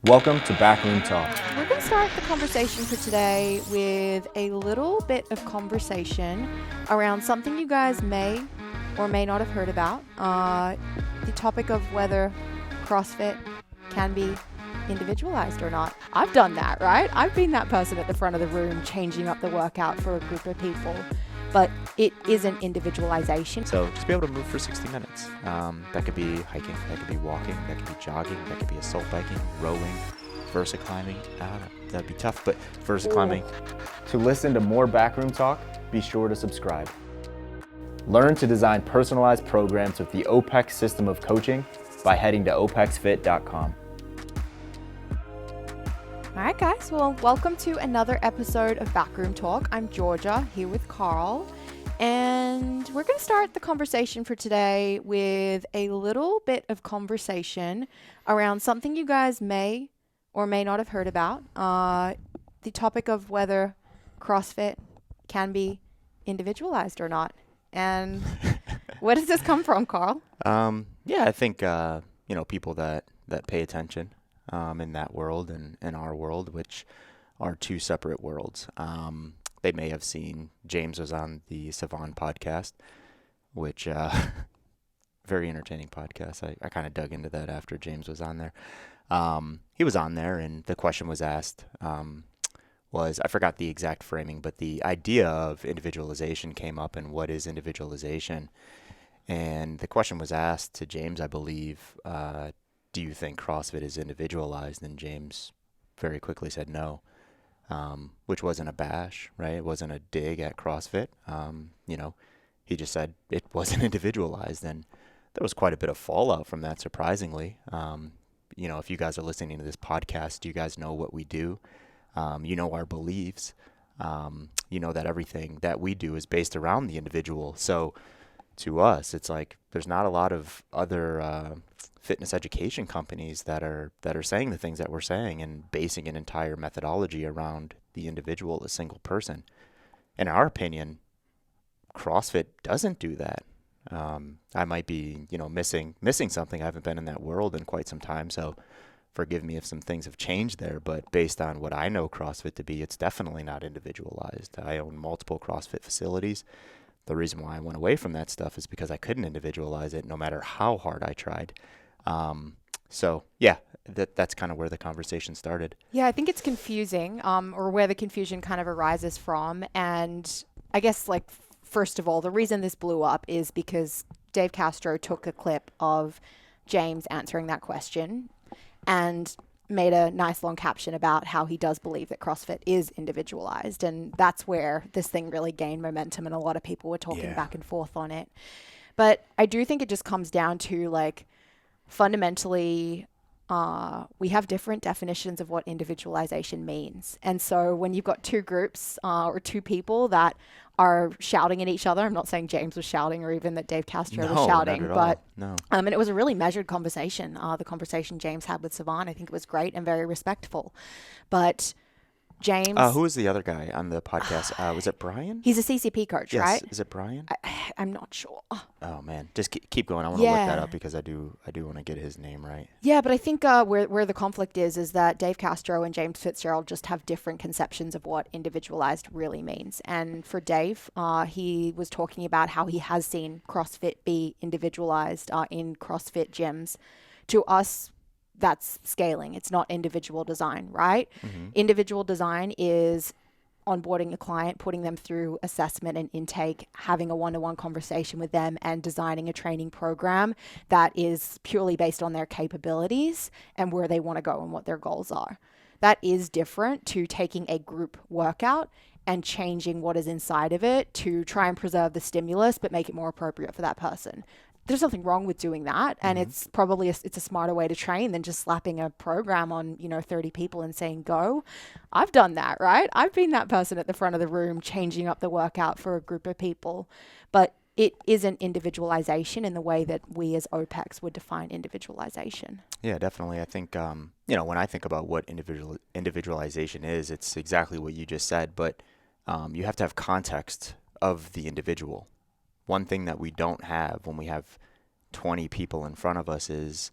Welcome to Backroom Talk. We're going to start the conversation for today with a little bit of conversation around something you guys may or may not have heard about. The topic of whether CrossFit can be individualized or not. I've done that, right? I've been that person at the front of the room changing up the workout for a group of people. But it isn't individualization. So just be able to move for 60 minutes. That could be hiking, that could be walking, that could be jogging, that could be assault biking, rowing, versa climbing. I don't know, that'd be tough, but versa climbing. To listen to more Backroom Talk, be sure to subscribe. Learn to design personalized programs with the OPEX system of coaching by heading to opexfit.com. All right, guys. Well, welcome to another episode of Backroom Talk. I'm Georgia, here with Carl. And we're going to start the conversation for today with a little bit of conversation around something you guys may or may not have heard about. The topic of whether CrossFit can be individualized or not. And where does this come from, Carl? I think, people that pay attention in that world and in our world, which are two separate worlds. They may have seen James was on the Savant podcast, which very entertaining podcast. I kind of dug into that after James was on there. He was on there, and the question was asked was, I forgot the exact framing, but the idea of individualization came up, and what is individualization? And the question was asked to James, I believe, do you think CrossFit is individualized? And James very quickly said no, which wasn't a bash, right? It wasn't a dig at CrossFit. He just said it wasn't individualized, and there was quite a bit of fallout from that, surprisingly. If you guys are listening to this podcast, you guys know what we do. Our beliefs. That everything that we do is based around the individual. So to us, it's like there's not a lot of other fitness education companies that are saying the things that we're saying and basing an entire methodology around the individual, a single person. In our opinion, CrossFit doesn't do that. I might be, missing something. I haven't been in that world in quite some time, so forgive me if some things have changed there, but based on what I know CrossFit to be, it's definitely not individualized. I own multiple CrossFit facilities. The reason why I went away from that stuff is because I couldn't individualize it no matter how hard I tried. That's kind of where the conversation started. Yeah, I think it's confusing, or where the confusion kind of arises from. And I guess, first of all, the reason this blew up is because Dave Castro took a clip of James answering that question and made a nice long caption about how he does believe that CrossFit is individualized. And that's where this thing really gained momentum, and a lot of people were talking back and forth on it. But I do think it just comes down to, fundamentally, we have different definitions of what individualization means. And so when you've got two groups or two people that are shouting at each other, I'm not saying James was shouting or even that Dave Castro was shouting, but and it was a really measured conversation. The conversation James had with Savant, I think it was great and very respectful. But James... who was the other guy on the podcast? Was it Brian? He's a CCP coach, yes. Right? Is it Brian? I'm not sure. Oh, man. Just keep going. I want to look that up because I do want to get his name right. Yeah, but I think where the conflict is that Dave Castro and James Fitzgerald just have different conceptions of what individualized really means. And for Dave, he was talking about how he has seen CrossFit be individualized in CrossFit gyms. To us, that's scaling. It's not individual design, right? Mm-hmm. Individual design is onboarding a client, putting them through assessment and intake, having a one-to-one conversation with them, and designing a training program that is purely based on their capabilities and where they want to go and what their goals are. That is different to taking a group workout and changing what is inside of it to try and preserve the stimulus but make it more appropriate for that person. There's nothing wrong with doing that, and it's probably it's a smarter way to train than just slapping a program on 30 people and saying go. I've done that, right? I've been that person at the front of the room changing up the workout for a group of people, but it isn't individualization in the way that we as OPEX would define individualization. Yeah, definitely. I think when I think about what individualization is, it's exactly what you just said, but you have to have context of the individual. One thing that we don't have when we have 20 people in front of us is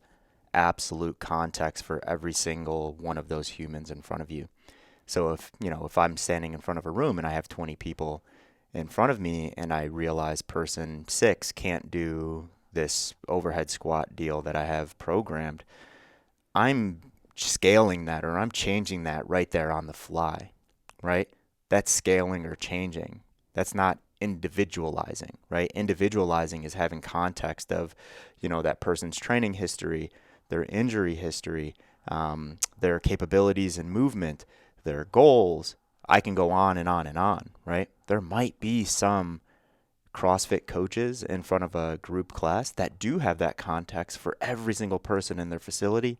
absolute context for every single one of those humans in front of you. So if I'm standing in front of a room and I have 20 people in front of me and I realize person 6 can't do this overhead squat deal that I have programmed, I'm scaling that, or I'm changing that right there on the fly, right? That's scaling or changing. That's not individualizing, right? Individualizing is having context of, that person's training history, their injury history, their capabilities and movement, their goals. I can go on and on and on, right? There might be some CrossFit coaches in front of a group class that do have that context for every single person in their facility.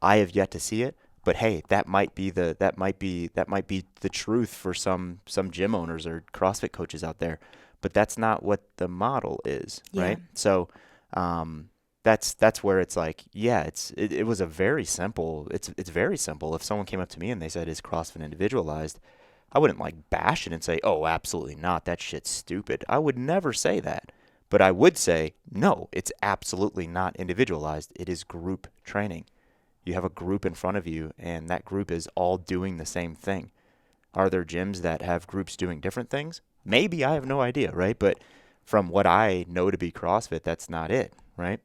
I have yet to see it, but hey, that might be the truth for some gym owners or CrossFit coaches out there. But that's not what the model is, right? So that's where it's like, it was a very simple. It's very simple. If someone came up to me and they said, "Is CrossFit individualized?" I wouldn't bash it and say, "Oh, absolutely not. That shit's stupid." I would never say that. But I would say, no, it's absolutely not individualized. It is group training. You have a group in front of you, and that group is all doing the same thing. Are there gyms that have groups doing different things? Maybe. I have no idea, right? But from what I know to be CrossFit, that's not it, right?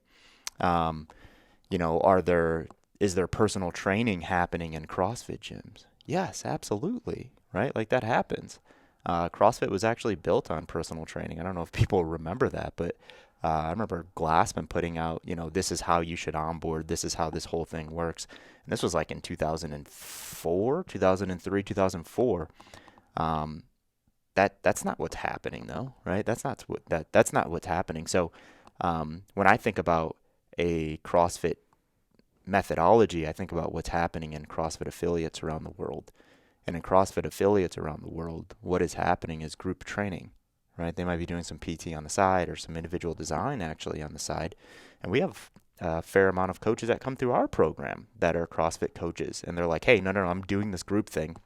Is there personal training happening in CrossFit gyms? Yes, absolutely. Right? That happens. CrossFit was actually built on personal training. I don't know if people remember that, but I remember Glassman putting out, this is how you should onboard. This is how this whole thing works. And this was in 2004, 2003, 2004. That's not what's happening though, right? That's not what's happening. So when I think about a CrossFit methodology, I think about what's happening in CrossFit affiliates around the world. And in CrossFit affiliates around the world, what is happening is group training, right? They might be doing some PT on the side or some individual design actually on the side. And we have a fair amount of coaches that come through our program that are CrossFit coaches. And they're like, hey, no, I'm doing this group thing,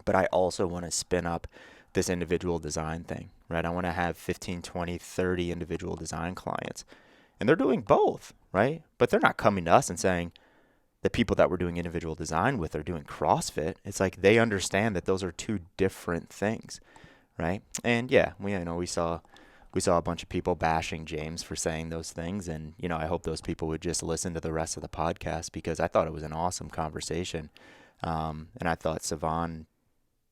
but I also want to spin up this individual design thing, right? I want to have 15, 20, 30 individual design clients. And they're doing both, right? But they're not coming to us and saying, the people that we're doing individual design with are doing CrossFit. It's they understand that those are two different things, right? And we saw a bunch of people bashing James for saying those things, and I hope those people would just listen to the rest of the podcast, because I thought it was an awesome conversation, and I thought Savan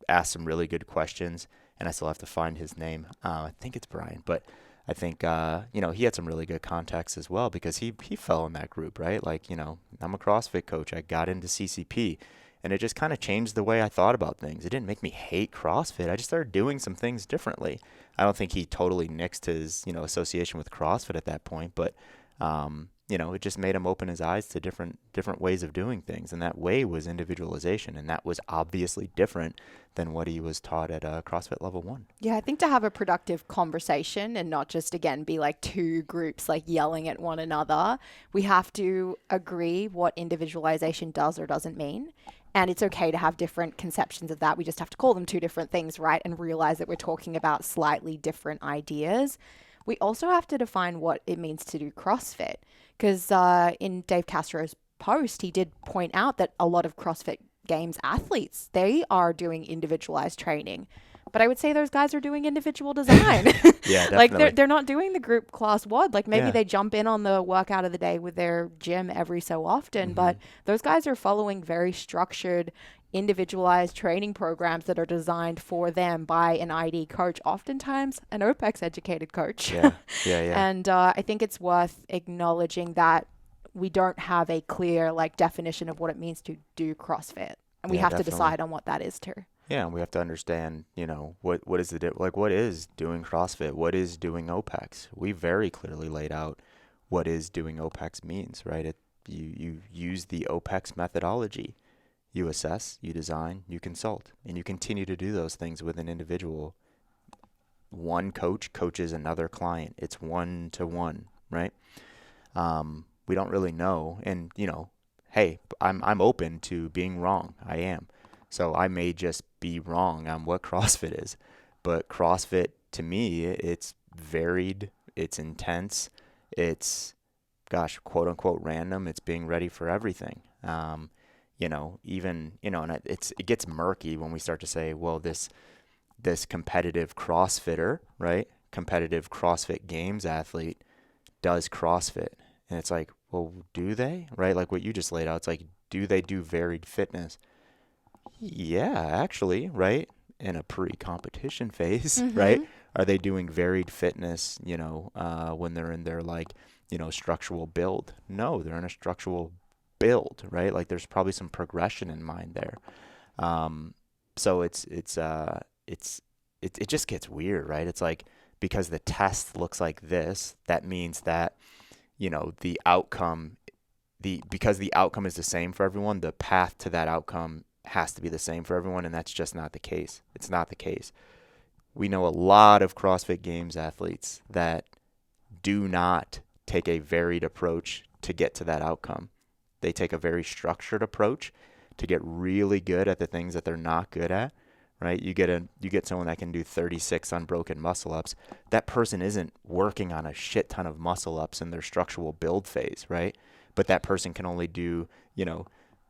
asked some really good questions, and I still have to find his name. I think it's Brian, but I think, he had some really good context as well, because he fell in that group, right? I'm a CrossFit coach. I got into CCP, and it just kind of changed the way I thought about things. It didn't make me hate CrossFit. I just started doing some things differently. I don't think he totally nixed his, association with CrossFit at that point, but, it just made him open his eyes to different ways of doing things. And that way was individualization. And that was obviously different than what he was taught at CrossFit Level 1. Yeah, I think to have a productive conversation and not just, again, be two groups yelling at one another, we have to agree what individualization does or doesn't mean. And it's okay to have different conceptions of that. We just have to call them two different things, right? And realize that we're talking about slightly different ideas. We also have to define what it means to do CrossFit. Because in Dave Castro's post, he did point out that a lot of CrossFit Games athletes, they are doing individualized training. But I would say those guys are doing individual design. Yeah, definitely. They're not doing the group class WOD. Maybe they jump in on the workout of the day with their gym every so often. But those guys are following very structured, individualized training programs that are designed for them by an ID coach, oftentimes an OPEX educated coach. Yeah. And I think it's worth acknowledging that we don't have a clear definition of what it means to do CrossFit. And we have to decide on what that is too. Yeah, and we have to understand, what is what is doing CrossFit? What is doing OPEX? We very clearly laid out what is doing OPEX means, right? You use the OPEX methodology. You assess, you design, you consult, and you continue to do those things with an individual. One coach coaches another client. It's 1-to-1, right? We don't really know, and hey, I'm open to being wrong. I am. So I may just be wrong on what CrossFit is, but CrossFit to me, it's varied, it's intense, it's gosh, quote unquote random. It's being ready for everything. Even, and it gets murky when we start to say, well, this competitive CrossFitter, right? Competitive CrossFit Games athlete does CrossFit. And it's like, well, do they? Right? Like what you just laid out. It's like, do they do varied fitness? Yeah, actually, right? In a pre-competition phase, right? Are they doing varied fitness, when they're in their structural build? No, they're in a structural build, right? Like there's probably some progression in mind there. So it just gets weird, right? It's like, because the test looks like this, that means that, the outcome, because the outcome is the same for everyone, the path to that outcome has to be the same for everyone. And that's just not the case. It's not the case. We know a lot of CrossFit Games athletes that do not take a varied approach to get to that outcome. They take a very structured approach to get really good at the things that they're not good at, right? You get someone that can do 36 unbroken muscle ups. That person isn't working on a shit ton of muscle ups in their structural build phase, right? But that person can only do,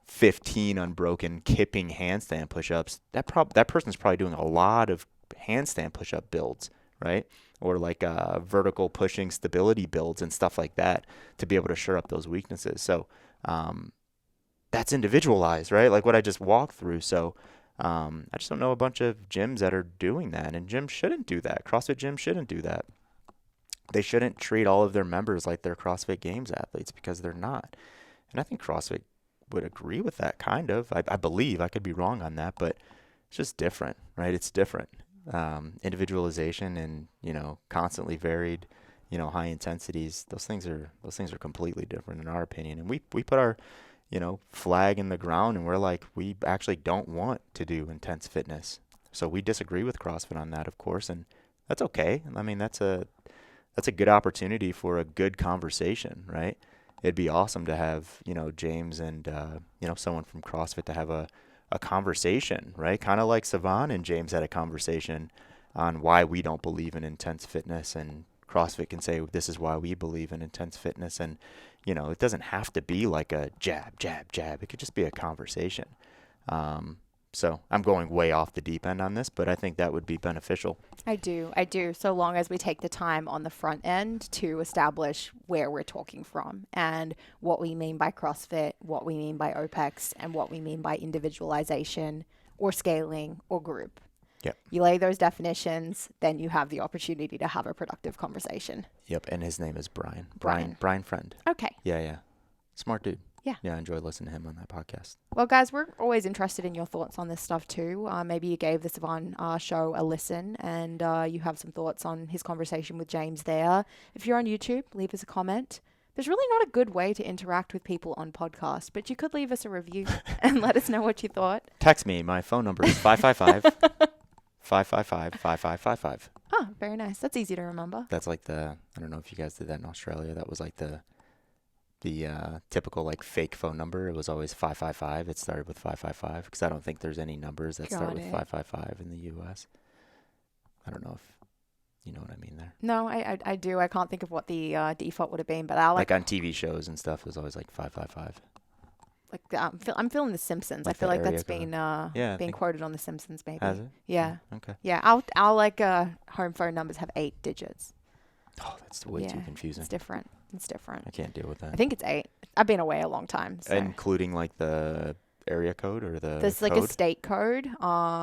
15 unbroken kipping handstand push-ups. That person's probably doing a lot of handstand push-up builds, right? Or like vertical pushing stability builds and stuff like that to be able to shore up those weaknesses. So that's individualized, right? Like what I just walked through. So I just don't know a bunch of gyms that are doing that, and gyms shouldn't do that. CrossFit gyms shouldn't do that. They shouldn't treat all of their members like they're CrossFit Games athletes, because they're not. And I think CrossFit would agree with that, kind of. I believe. I could be wrong on that, but it's just different, right? It's different. Individualization and, constantly varied, high intensities, those things are completely different in our opinion. And we put our, flag in the ground, and we're like, we actually don't want to do intense fitness. So we disagree with CrossFit on that, of course, and that's okay. I mean, that's a good opportunity for a good conversation, right? It'd be awesome to have, James and, someone from CrossFit to have a conversation, right? Kind of like Savan and James had a conversation on why we don't believe in intense fitness, and CrossFit can say, this is why we believe in intense fitness. And, it doesn't have to be like a jab, jab, jab. It could just be a conversation. So I'm going way off the deep end on this, but I think that would be beneficial. I do. So long as we take the time on the front end to establish where we're talking from and what we mean by CrossFit, what we mean by OPEX, and what we mean by individualization or scaling or group. Yep. You lay those definitions, then you have the opportunity to have a productive conversation. Yep. And his name is Brian. Brian Friend. Okay. Yeah. Smart dude. Yeah. Yeah, I enjoy listening to him on that podcast. Well, guys, we're always interested in your thoughts on this stuff too. Maybe you gave the Savan show a listen and you have some thoughts on his conversation with James there. If you're on YouTube, leave us a comment. There's really not a good way to interact with people on podcasts, but you could leave us a review and let us know what you thought. Text me. My phone number is 555-555-5555. Oh, very nice. That's easy to remember. That's like I don't know if you guys did that in Australia. That was like the typical like fake phone number. It was always 555. It started with 555 because I don't think there's any numbers that start with 555 in the U.S. I don't know if you know what I mean there. No, I do. I can't think of what the default would have been, but I like on TV shows and stuff, it was always like 555. Like I'm feeling The Simpsons. Like I feel like that's code. being quoted on The Simpsons, maybe. Has it? Yeah. Okay. Yeah, I'll like home phone numbers have 8 digits. Oh, that's way too confusing. It's different. I can't deal with that. I think it's 8. I've been away a long time. So. Including like the area code or the There's like a state code.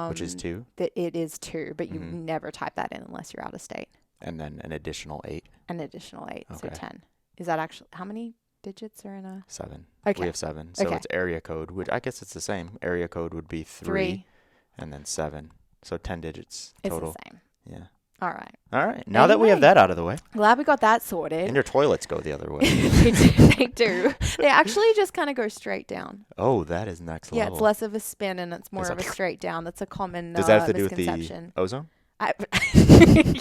Which is 2? It is 2, but you never type that in unless you're out of state. And then an additional 8. An additional 8, okay. So 10. Is that actually, how many digits are in a? 7. Okay. We have 7. So it's area code, which I guess it's the same. Area code would be 3. And then 7. So 10 digits total. It's the same. Yeah. All right. Now that we have that out of the way. Glad we got that sorted. And your toilets go the other way. They do. They actually just kind of go straight down. Oh, that is next level. Yeah, it's less of a spin and it's more of a straight down. That's a common Does that have to do with misconception. the ozone?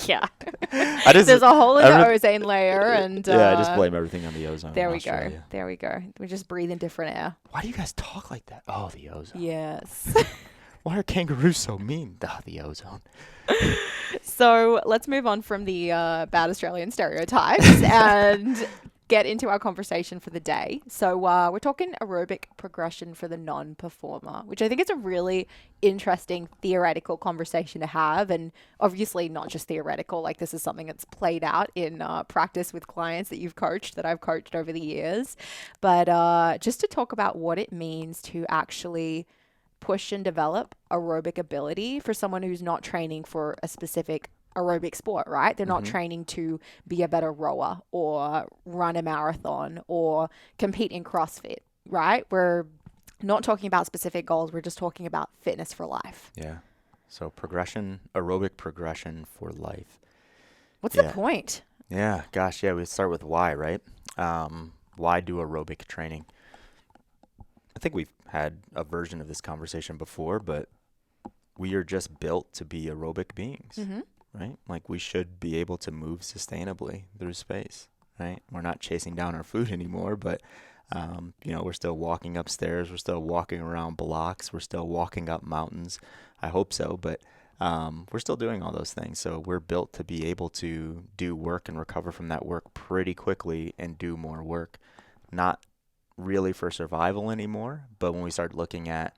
Yeah. There's a hole in the ozone layer and... yeah, I just blame everything on the ozone. There we go. We just breathe in different air. Why do you guys talk like that? Oh, the ozone. Yes. Why are kangaroos so mean? The ozone. So let's move on from the bad Australian stereotypes and get into our conversation for the day. So we're talking aerobic progression for the non-performer, which I think is a really interesting theoretical conversation to have. And obviously not just theoretical, like this is something that's played out in practice with clients that you've coached, that I've coached over the years. But just to talk about what it means to actually push and develop aerobic ability for someone who's not training for a specific aerobic sport, right? They're not training to be a better rower or run a marathon or compete in CrossFit, right? We're not talking about specific goals. We're just talking about fitness for life. Yeah. So aerobic progression for life. What's the point? Yeah. Gosh, yeah. We start with why, right? Why do aerobic training? I think we've had a version of this conversation before, but we are just built to be aerobic beings, right? Like we should be able to move sustainably through space, right? We're not chasing down our food anymore, but, we're still walking upstairs. We're still walking around blocks. We're still walking up mountains. I hope so, but we're still doing all those things. So we're built to be able to do work and recover from that work pretty quickly and do more work. Not really for survival anymore, but when we start looking at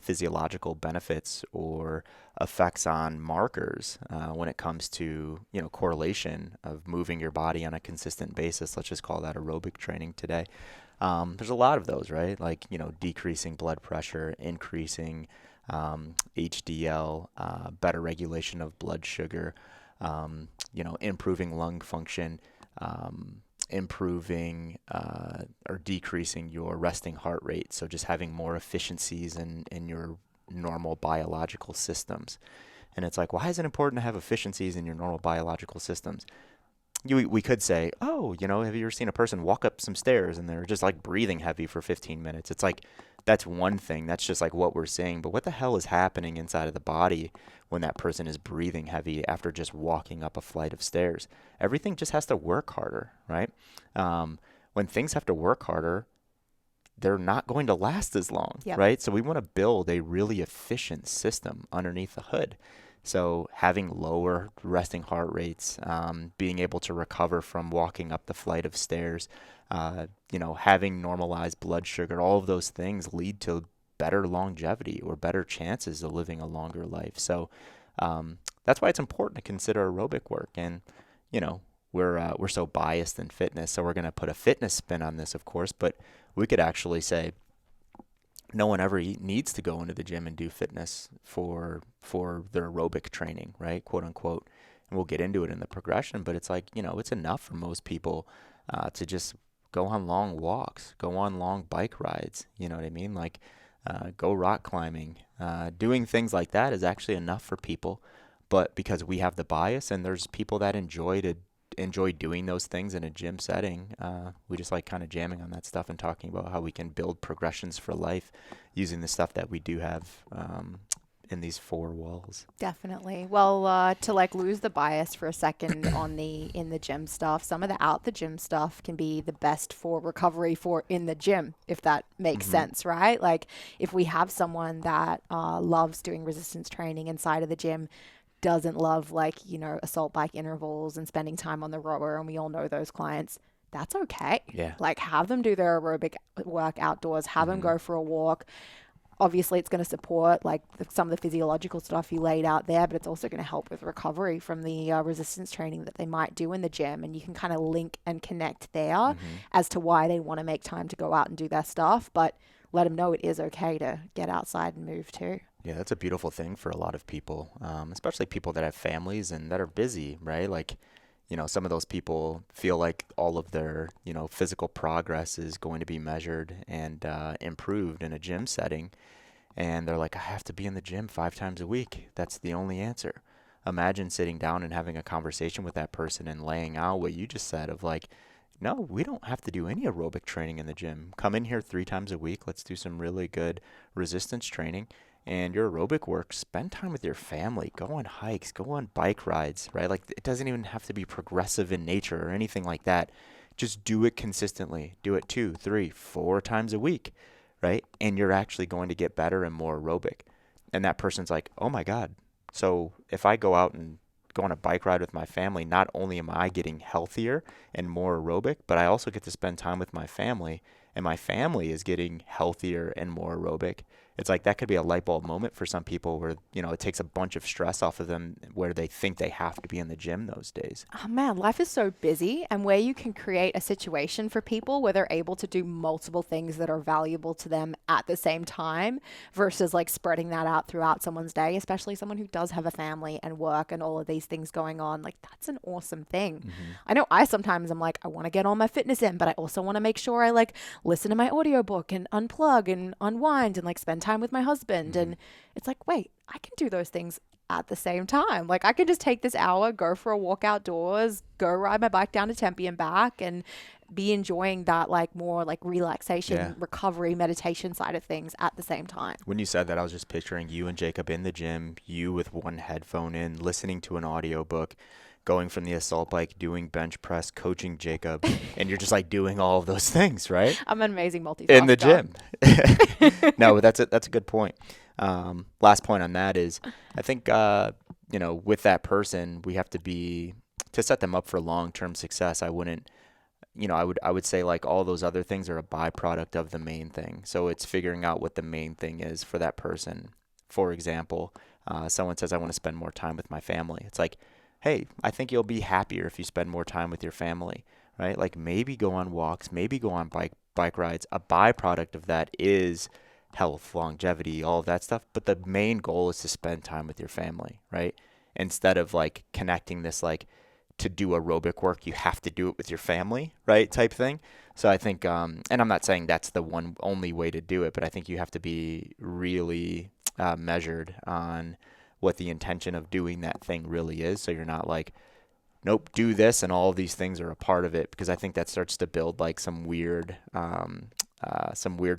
physiological benefits or effects on markers when it comes to correlation of moving your body on a consistent basis, let's just call that aerobic training today. There's a lot of those, right? Like decreasing blood pressure, increasing HDL, better regulation of blood sugar, improving lung function, improving or decreasing your resting heart rate. So just having more efficiencies in your normal biological systems. And it's like, why is it important to have efficiencies in your normal biological systems? We could say, have you ever seen a person walk up some stairs and they're just like breathing heavy for 15 minutes? It's like, that's one thing. That's just like what we're saying. But what the hell is happening inside of the body when that person is breathing heavy after just walking up a flight of stairs? Everything just has to work harder, right? When things have to work harder, they're not going to last as long, right? So we want to build a really efficient system underneath the hood. So having lower resting heart rates, being able to recover from walking up the flight of stairs, having normalized blood sugar, all of those things lead to better longevity or better chances of living a longer life. So that's why it's important to consider aerobic work. And, we're so biased in fitness, so we're going to put a fitness spin on this, of course, but we could actually say no one ever needs to go into the gym and do fitness for their aerobic training, right? Quote unquote. And we'll get into it in the progression, but it's like, it's enough for most people to just go on long walks, go on long bike rides. You know what I mean? Like go rock climbing, doing things like that is actually enough for people. But because we have the bias and there's people that enjoy doing those things in a gym setting, we just like kind of jamming on that stuff and talking about how we can build progressions for life using the stuff that we do have in these four walls. Definitely. Well, to like lose the bias for a second on in the gym stuff, some of the out the gym stuff can be the best for recovery for in the gym, if that makes sense, right? Like if we have someone that loves doing resistance training inside of the gym, doesn't love assault bike intervals and spending time on the rower, and we all know those clients, that's okay. Yeah. Like have them do their aerobic work outdoors, have them go for a walk. Obviously it's going to support some of the physiological stuff you laid out there, but it's also going to help with recovery from the resistance training that they might do in the gym. And you can kind of link and connect there as to why they want to make time to go out and do their stuff, but let them know it is okay to get outside and move too. Yeah, that's a beautiful thing for a lot of people, especially people that have families and that are busy, right? Like, some of those people feel like all of their, physical progress is going to be measured and improved in a gym setting. And they're like, I have to be in the gym 5 times a week. That's the only answer. Imagine sitting down and having a conversation with that person and laying out what you just said of like, no, we don't have to do any aerobic training in the gym. Come in here 3 times a week. Let's do some really good resistance training. And your aerobic work, spend time with your family. Go on hikes. Go on bike rides, right? Like it doesn't even have to be progressive in nature or anything like that. Just do it consistently. Do it 2, 3, 4 times a week, right? And you're actually going to get better and more aerobic. And that person's like, oh my God. So if I go out and go on a bike ride with my family, not only am I getting healthier and more aerobic, but I also get to spend time with my family, and my family is getting healthier and more aerobic. It's like that could be a light bulb moment for some people where, it takes a bunch of stress off of them where they think they have to be in the gym those days. Oh man, life is so busy, and where you can create a situation for people where they're able to do multiple things that are valuable to them at the same time versus like spreading that out throughout someone's day, especially someone who does have a family and work and all of these things going on. Like that's an awesome thing. Mm-hmm. I know sometimes I'm like, I want to get all my fitness in, but I also want to make sure I like listen to my audiobook and unplug and unwind and like spend time with my husband. Mm-hmm. And it's like, wait, I can do those things at the same time. Like I can just take this hour, go for a walk outdoors, go ride my bike down to Tempe and back, and be enjoying that like more like relaxation, recovery, meditation side of things at the same time. When you said that, I was just picturing you and Jacob in the gym, you with one headphone in, listening to an audiobook, going from the assault bike, doing bench press, coaching Jacob, and you're just like doing all of those things, right? I'm an amazing multitasker. In the gym. No, but that's a good point. Last point on that is, I think, with that person, we have to set them up for long-term success. I wouldn't, I would say like all those other things are a byproduct of the main thing. So it's figuring out what the main thing is for that person. For example, someone says, I want to spend more time with my family. It's like, hey, I think you'll be happier if you spend more time with your family, right? Like maybe go on walks, maybe go on bike rides. A byproduct of that is health, longevity, all of that stuff. But the main goal is to spend time with your family, right? Instead of like connecting this like to do aerobic work, you have to do it with your family, right? Type thing. So I think, and I'm not saying that's the only way to do it, but I think you have to be really measured on what the intention of doing that thing really is. So you're not like, nope, do this and all of these things are a part of it, because I think that starts to build like some weird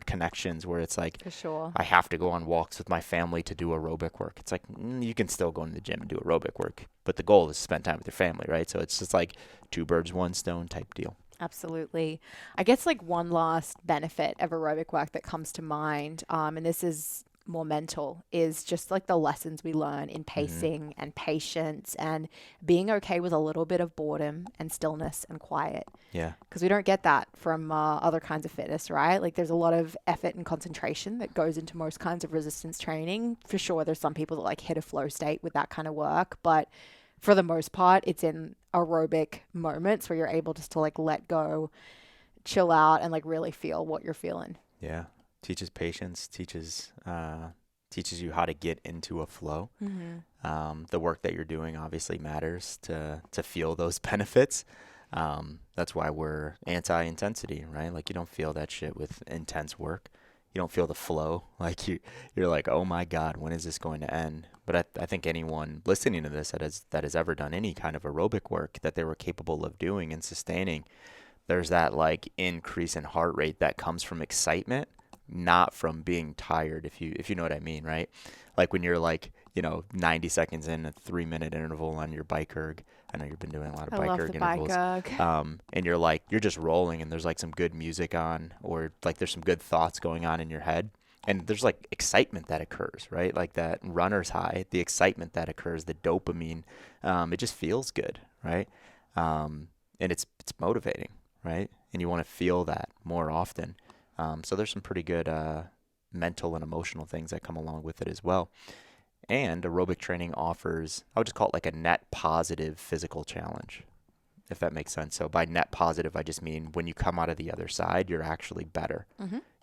connections where it's like, for sure, I have to go on walks with my family to do aerobic work. It's like, you can still go into the gym and do aerobic work, but the goal is to spend time with your family, right? So it's just like 2 birds, 1 stone type deal. Absolutely. I guess like one last benefit of aerobic work that comes to mind, and this is more mental, is just like the lessons we learn in pacing and patience and being okay with a little bit of boredom and stillness and quiet. Yeah. Because we don't get that from other kinds of fitness, right? Like there's a lot of effort and concentration that goes into most kinds of resistance training. For sure, there's some people that like hit a flow state with that kind of work, but for the most part, it's in aerobic moments where you're able just to like let go, chill out, and like really feel what you're feeling. Yeah. Teaches patience, teaches you how to get into a flow. The work that you're doing obviously matters to feel those benefits. That's why we're anti-intensity, right? Like you don't feel that shit with intense work. You don't feel the flow. Like you're like, oh my God, when is this going to end? But I think anyone listening to this that has ever done any kind of aerobic work that they were capable of doing and sustaining, there's that like increase in heart rate that comes from excitement, not from being tired, if you know what I mean, right? Like when you're like, 90 seconds in a 3-minute interval on your bike erg. I know you've been doing a lot of bike erg intervals. And you're like, you're just rolling and there's like some good music on, or like there's some good thoughts going on in your head. And there's like excitement that occurs, right? Like that runner's high, the excitement that occurs, the dopamine, it just feels good, right? And it's motivating, right? And you want to feel that more often. So there's some pretty good mental and emotional things that come along with it as well. And aerobic training offers, I would just call it like a net positive physical challenge, if that makes sense. So by net positive, I just mean when you come out of the other side, you're actually better.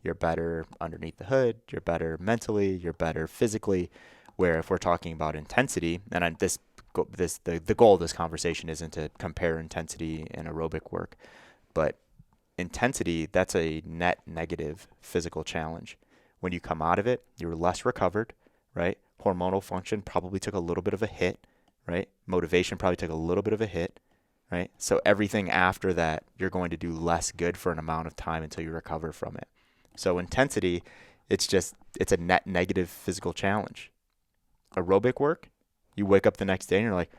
You're better underneath the hood. You're better mentally. You're better physically. Where if we're talking about intensity, and the goal of this conversation isn't to compare intensity and aerobic work, but intensity, that's a net negative physical challenge. When you come out of it, you're less recovered, right? Hormonal function probably took a little bit of a hit, right? Motivation probably took a little bit of a hit, right? So everything after that, you're going to do less good for an amount of time until you recover from it. So intensity, it's a net negative physical challenge. Aerobic work, you wake up the next day and you're like,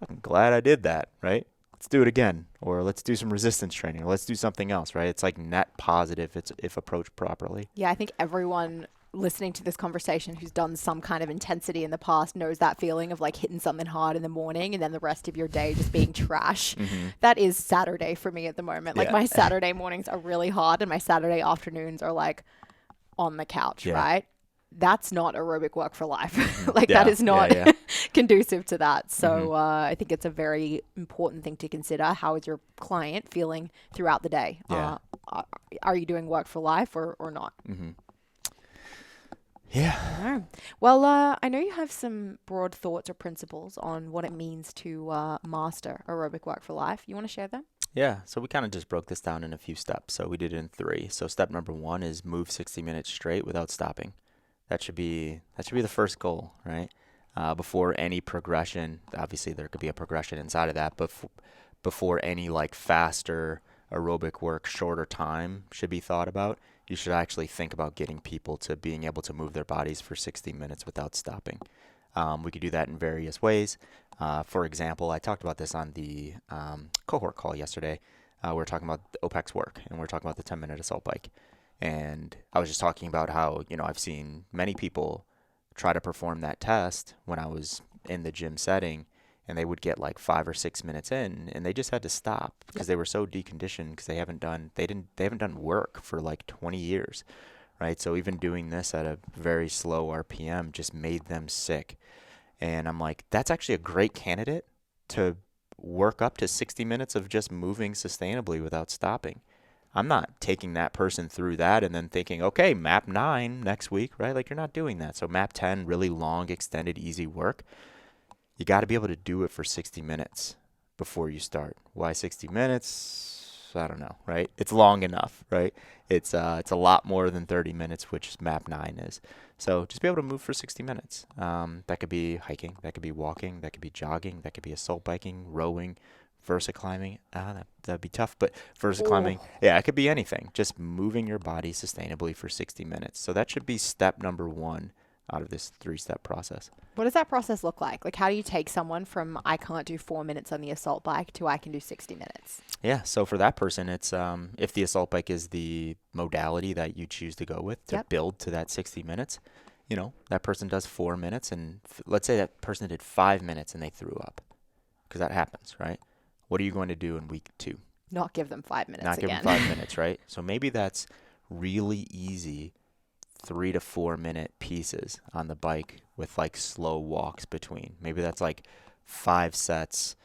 I'm glad I did that, right? Let's do it again, or let's do some resistance training, or let's do something else, right? It's like net positive if approached properly. Yeah, I think everyone listening to this conversation who's done some kind of intensity in the past knows that feeling of like hitting something hard in the morning and then the rest of your day just being trash. That is Saturday for me at the moment. Like my Saturday mornings are really hard and my Saturday afternoons are like on the couch, right? That's not aerobic work for life. That is not conducive to that. So I think it's a very important thing to consider. How is your client feeling throughout the day? Are you doing work for life or not? Yeah. Well, I know you have some broad thoughts or principles on what it means to master aerobic work for life. You want to share them? Yeah, so we kind of just broke this down in a few steps. So we did it in 3. So step number 1 is move 60 minutes straight without stopping. That should be the first goal, right? Before any progression, obviously there could be a progression inside of that, but before any like faster aerobic work, shorter time should be thought about, you should actually think about getting people to being able to move their bodies for 60 minutes without stopping. We could do that in various ways. For example, I talked about this on the cohort call yesterday. We were talking about the OPEX work, and we were talking about the 10-minute assault bike. And I was just talking about how, I've seen many people try to perform that test when I was in the gym setting, and they would get like 5 or 6 minutes in, and they just had to stop because they were so deconditioned because they haven't done work for like 20 years, right? So even doing this at a very slow RPM just made them sick. And I'm like, that's actually a great candidate to work up to 60 minutes of just moving sustainably without stopping. I'm not taking that person through that and then thinking, okay, map 9 next week, right? Like, you're not doing that. So map 10, really long, extended, easy work. You got to be able to do it for 60 minutes before you start. Why 60 minutes? I don't know, right? It's long enough, right? It's a lot more than 30 minutes, which map 9 is. So just be able to move for 60 minutes. That could be hiking, that could be walking, that could be jogging, that could be assault biking, rowing, Versa climbing. That'd be tough, but Versa climbing, it could be anything. Just moving your body sustainably for 60 minutes. So that should be step number 1 out of this 3-step process. What does that process look like? Like, how do you take someone from I can't do 4 minutes on the assault bike to I can do 60 minutes? Yeah, so for that person, it's if the assault bike is the modality that you choose to go with to build to that 60 minutes, that person does 4 minutes, and let's say that person did 5 minutes and they threw up, because that happens, right? What are you going to do in week 2? Not give them 5 minutes Give them 5 minutes, right? So maybe that's really easy 3 to 4 minute pieces on the bike with like slow walks between. Maybe that's like 5 sets,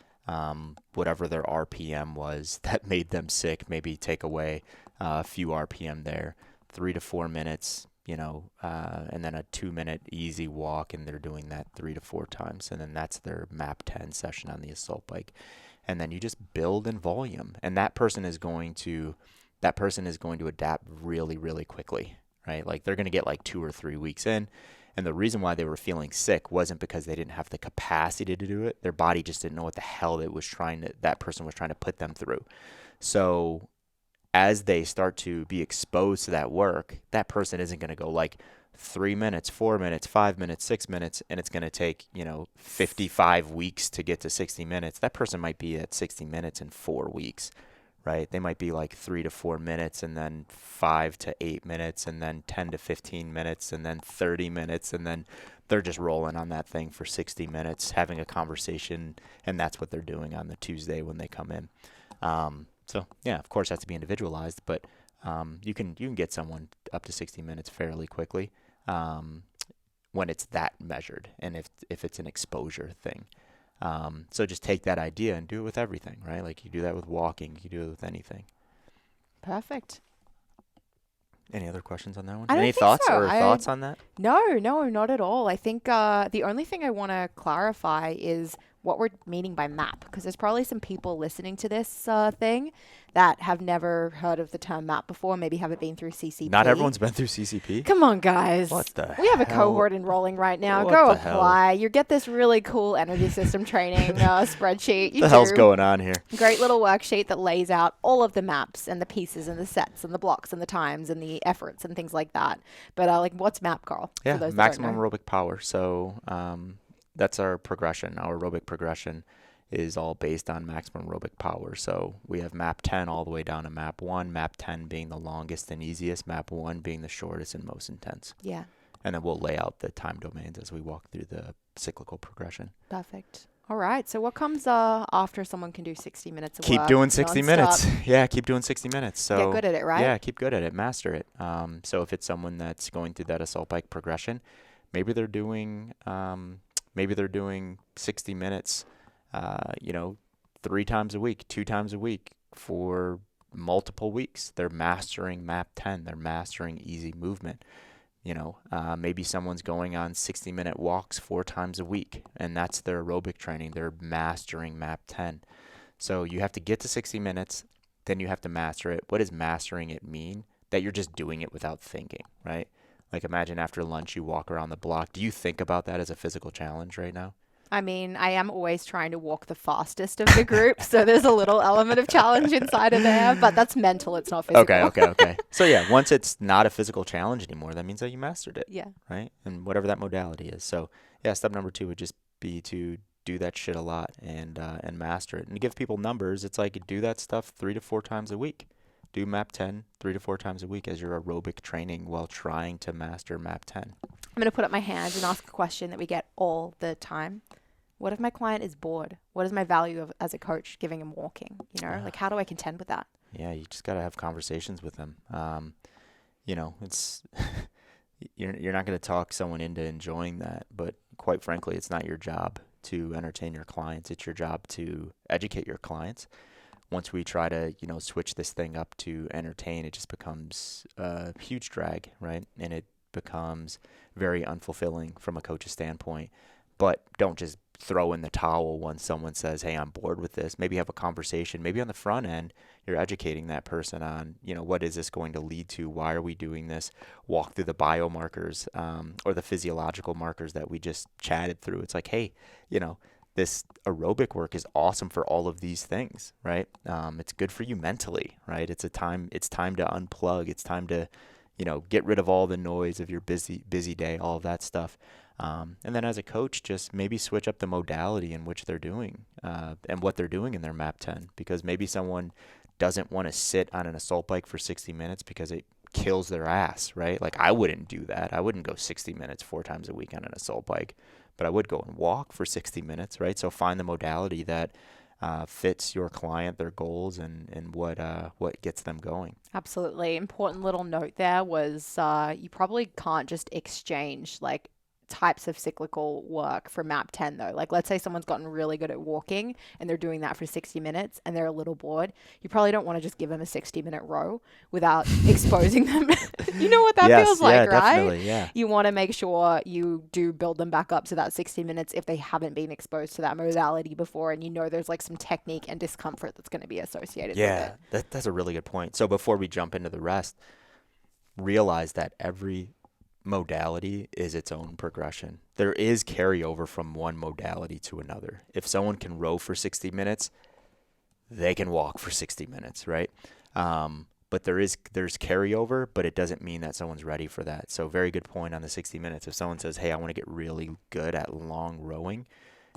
whatever their RPM was that made them sick. Maybe take away a few RPM there, 3 to 4 minutes, and then a 2-minute easy walk, and they're doing that 3 to 4 times. And then that's their map 10 session on the assault bike. And then you just build in volume, and that person is going to adapt really, really quickly, right? Like, they're going to get like 2 or 3 weeks in, and the reason why they were feeling sick wasn't because they didn't have the capacity to do it. Their body just didn't know what the hell that person was trying to put them through. So as they start to be exposed to that work, that person isn't going to go like 3 minutes, 4 minutes, 5 minutes, 6 minutes, and it's going to take, 55 weeks to get to 60 minutes. That person might be at 60 minutes in 4 weeks, right? They might be like 3 to 4 minutes, and then 5 to 8 minutes, and then 10 to 15 minutes, and then 30 minutes, and then they're just rolling on that thing for 60 minutes, having a conversation, and that's what they're doing on the Tuesday when they come in. So yeah, of course, it has to be individualized, but you can get someone up to 60 minutes fairly quickly. When it's that measured, and if it's an exposure thing. So just take that idea and do it with everything, right? Like, you do that with walking, you do it with anything. Perfect. Any other questions on that one? I don't Any think thoughts so. thoughts on that? No, not at all. I think the only thing I want to clarify is what we're meaning by map, because there's probably some people listening to this thing that have never heard of the term map before, maybe haven't been through CCP. Not everyone's been through CCP. Come on, guys. What the We have a hell? cohort enrolling right now. What Go the apply. You get this really cool energy system training spreadsheet. What the hell's going on here? Great little worksheet that lays out all of the maps and the pieces and the sets and the blocks and the times and the efforts and things like that. But what's MAP, Carl? Yeah, maximum aerobic power. So that's our progression. Our aerobic progression is all based on maximum aerobic power. So we have map 10 all the way down to map 1, map 10 being the longest and easiest, map 1 being the shortest and most intense. Yeah. And then we'll lay out the time domains as we walk through the cyclical progression. Perfect. All right. So what comes after someone can do 60 minutes of Keep work? doing 60 nonstop? minutes. Yeah, keep doing 60 minutes. So Get good at it, right? Yeah, keep good at it. Master it. So if it's someone that's going through that assault bike progression, maybe they're doing 60 minutes, 3 times a week, 2 times a week for multiple weeks. They're mastering MAP 10. They're mastering easy movement. Maybe someone's going on 60-minute walks 4 times a week, and that's their aerobic training. They're mastering MAP 10. So you have to get to 60 minutes, then you have to master it. What does mastering it mean? That you're just doing it without thinking, right? Like imagine after lunch you walk around the block. Do you think about that as a physical challenge right now? I mean, I am always trying to walk the fastest of the group, so there's a little element of challenge inside of there, but that's mental, it's not physical. Okay. So yeah, once it's not a physical challenge anymore, that means that you mastered it. Yeah. Right? And whatever that modality is. So yeah, step number 2 would just be to do that shit a lot and master it. And to give people numbers, it's like do that stuff 3 to 4 times a week. Do MAP 10 3 to 4 times a week as your aerobic training while trying to master MAP 10. I'm going to put up my hands and ask a question that we get all the time. What if my client is bored? What is my value of as a coach giving him walking? Like how do I contend with that? Yeah, you just got to have conversations with them. It's you're not going to talk someone into enjoying that, but quite frankly, it's not your job to entertain your clients. It's your job to educate your clients. Once we try to, switch this thing up to entertain, it just becomes a huge drag, right? And it becomes very unfulfilling from a coach's standpoint. But don't just throw in the towel when someone says, hey, I'm bored with this. Maybe have a conversation. Maybe on the front end, you're educating that person on, what is this going to lead to? Why are we doing this? Walk through the biomarkers or the physiological markers that we just chatted through. It's like, hey, this aerobic work is awesome for all of these things, right? It's good for you mentally, right? It's time to unplug. It's time to, get rid of all the noise of your busy day, all of that stuff. And then as a coach, just maybe switch up the modality in which they're doing and what they're doing in their MAP 10, because maybe someone doesn't want to sit on an assault bike for 60 minutes because it kills their ass, right? Like I wouldn't do that. I wouldn't go 60 minutes 4 times a week on an assault bike, but I would go and walk for 60 minutes, right? So find the modality that fits your client, their goals, and what gets them going. Absolutely. Important little note there was you probably can't just exchange like types of cyclical work for MAP 10 though. Like let's say someone's gotten really good at walking and they're doing that for 60 minutes and they're a little bored. You probably don't want to just give them a 60-minute row without exposing them. You know what that feels like, right? Definitely, yeah. You want to make sure you do build them back up to that 60 minutes if they haven't been exposed to that modality before, and there's like some technique and discomfort that's going to be associated with it. Yeah, that's a really good point. So before we jump into the rest, realize that every modality is its own progression. There is carryover from one modality to another. If someone can row for 60 minutes, they can walk for 60 minutes, right? But there's carryover, but it doesn't mean that someone's ready for that. So very good point on the 60 minutes. If someone says, hey, I want to get really good at long rowing,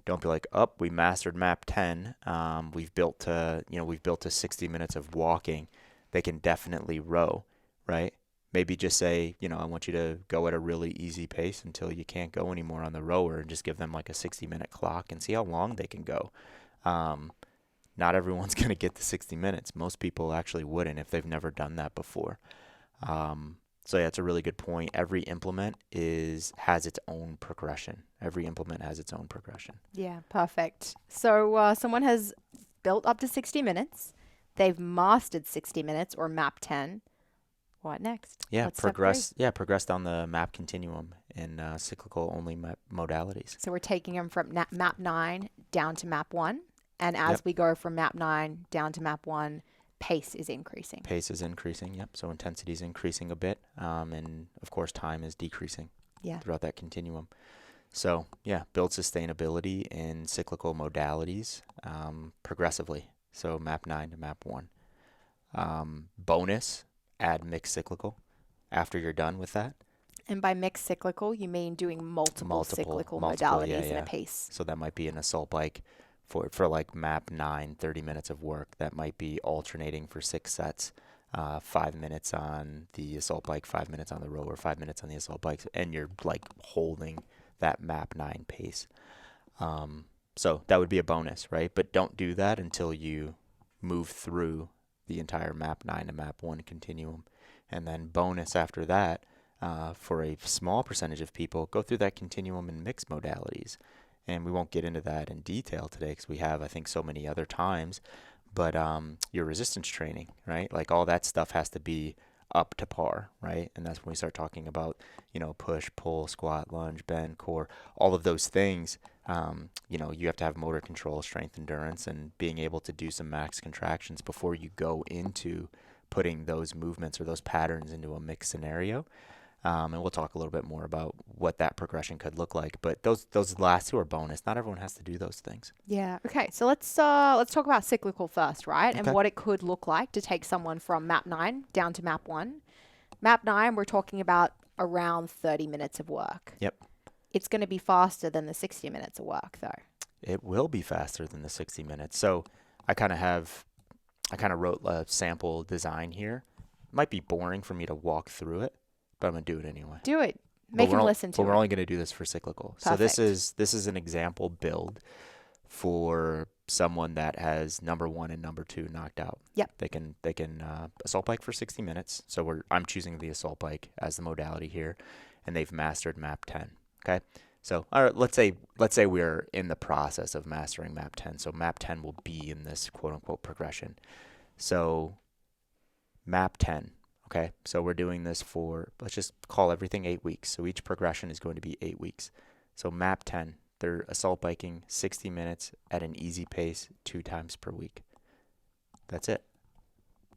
don't be like, we mastered MAP 10. We've built to 60 minutes of walking. They can definitely row, right? Maybe just say, I want you to go at a really easy pace until you can't go anymore on the rower, and just give them like a 60-minute clock and see how long they can go. Not everyone's going to get the 60 minutes. Most people actually wouldn't if they've never done that before. So yeah, it's a really good point. Every implement has its own progression. Every implement has its own progression. Yeah, perfect. So someone has built up to 60 minutes. They've mastered 60 minutes or MAP 10. What next? Yeah, What's progress down the MAP continuum in cyclical only modalities. So we're taking them from MAP 9 down to MAP 1. And as we go from MAP 9 down to MAP 1, pace is increasing. Pace is increasing, yep. So intensity is increasing a bit. And of course, time is decreasing throughout that continuum. So yeah, build sustainability in cyclical modalities progressively. So MAP 9 to MAP 1. Bonus, add mixed cyclical after you're done with that. And by mixed cyclical, you mean doing multiple cyclical modalities in a pace. So that might be an assault bike for like MAP 9, 30 minutes of work. That might be alternating for 6 sets. 5 minutes on the assault bike, 5 minutes on the rower, 5 minutes on the assault bikes, and you're like holding that MAP 9 pace. So that would be a bonus, right? But don't do that until you move through the entire MAP 9 to MAP 1 continuum. And then bonus after that, for a small percentage of people, go through that continuum in mixed modalities. And we won't get into that in detail today because we have, I think, so many other times. But your resistance training, right? Like all that stuff has to be up to par, right? And that's when we start talking about, push, pull, squat, lunge, bend, core, all of those things. You have to have motor control, strength, endurance, and being able to do some max contractions before you go into putting those movements or those patterns into a mixed scenario. And we'll talk a little bit more about what that progression could look like. But those last two are bonus. Not everyone has to do those things. Yeah. Okay. So let's talk about cyclical first, right? Okay. And what it could look like to take someone from MAP 9 down to MAP 1. MAP 9, we're talking about around 30 minutes of work. Yep. It's going to be faster than the 60 minutes of work, though. It will be faster than the 60 minutes. So I kind of wrote a sample design here. It might be boring for me to walk through it, but I'm going to do it anyway. Do it. Make him listen to it. But we're only going to do this for cyclical. Perfect. So this is an example build for someone that has number 1 and number 2 knocked out. Yep. They can assault bike for 60 minutes. So I'm choosing the assault bike as the modality here, and they've mastered MAP 10. Okay. So all right, let's say we're in the process of mastering MAP 10. So MAP 10 will be in this quote unquote progression. So MAP 10. Okay, so we're doing this for, let's just call everything 8 weeks. So each progression is going to be 8 weeks. So MAP 10, they're assault biking 60 minutes at an easy pace 2 times per week. That's it.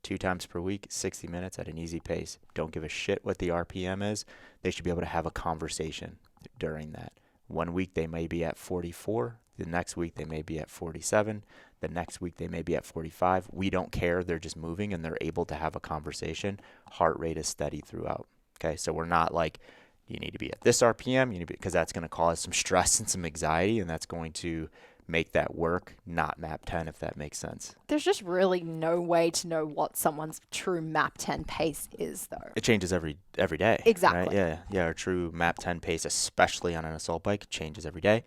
2 times per week, 60 minutes at an easy pace. Don't give a shit what the RPM is. They should be able to have a conversation during that. 1 week they may be at 44. The next week they may be at 47. The next week they may be at 45. We don't care. They're just moving and they're able to have a conversation. Heart rate is steady throughout. Okay, so we're not like, you need to be at this RPM, because that's going to cause some stress and some anxiety, and that's going to make that work, not MAP 10, if that makes sense. There's just really no way to know what someone's true MAP 10 pace is, though. It changes every day. Exactly. Right? Yeah. Our true MAP 10 pace, especially on an assault bike, changes every day.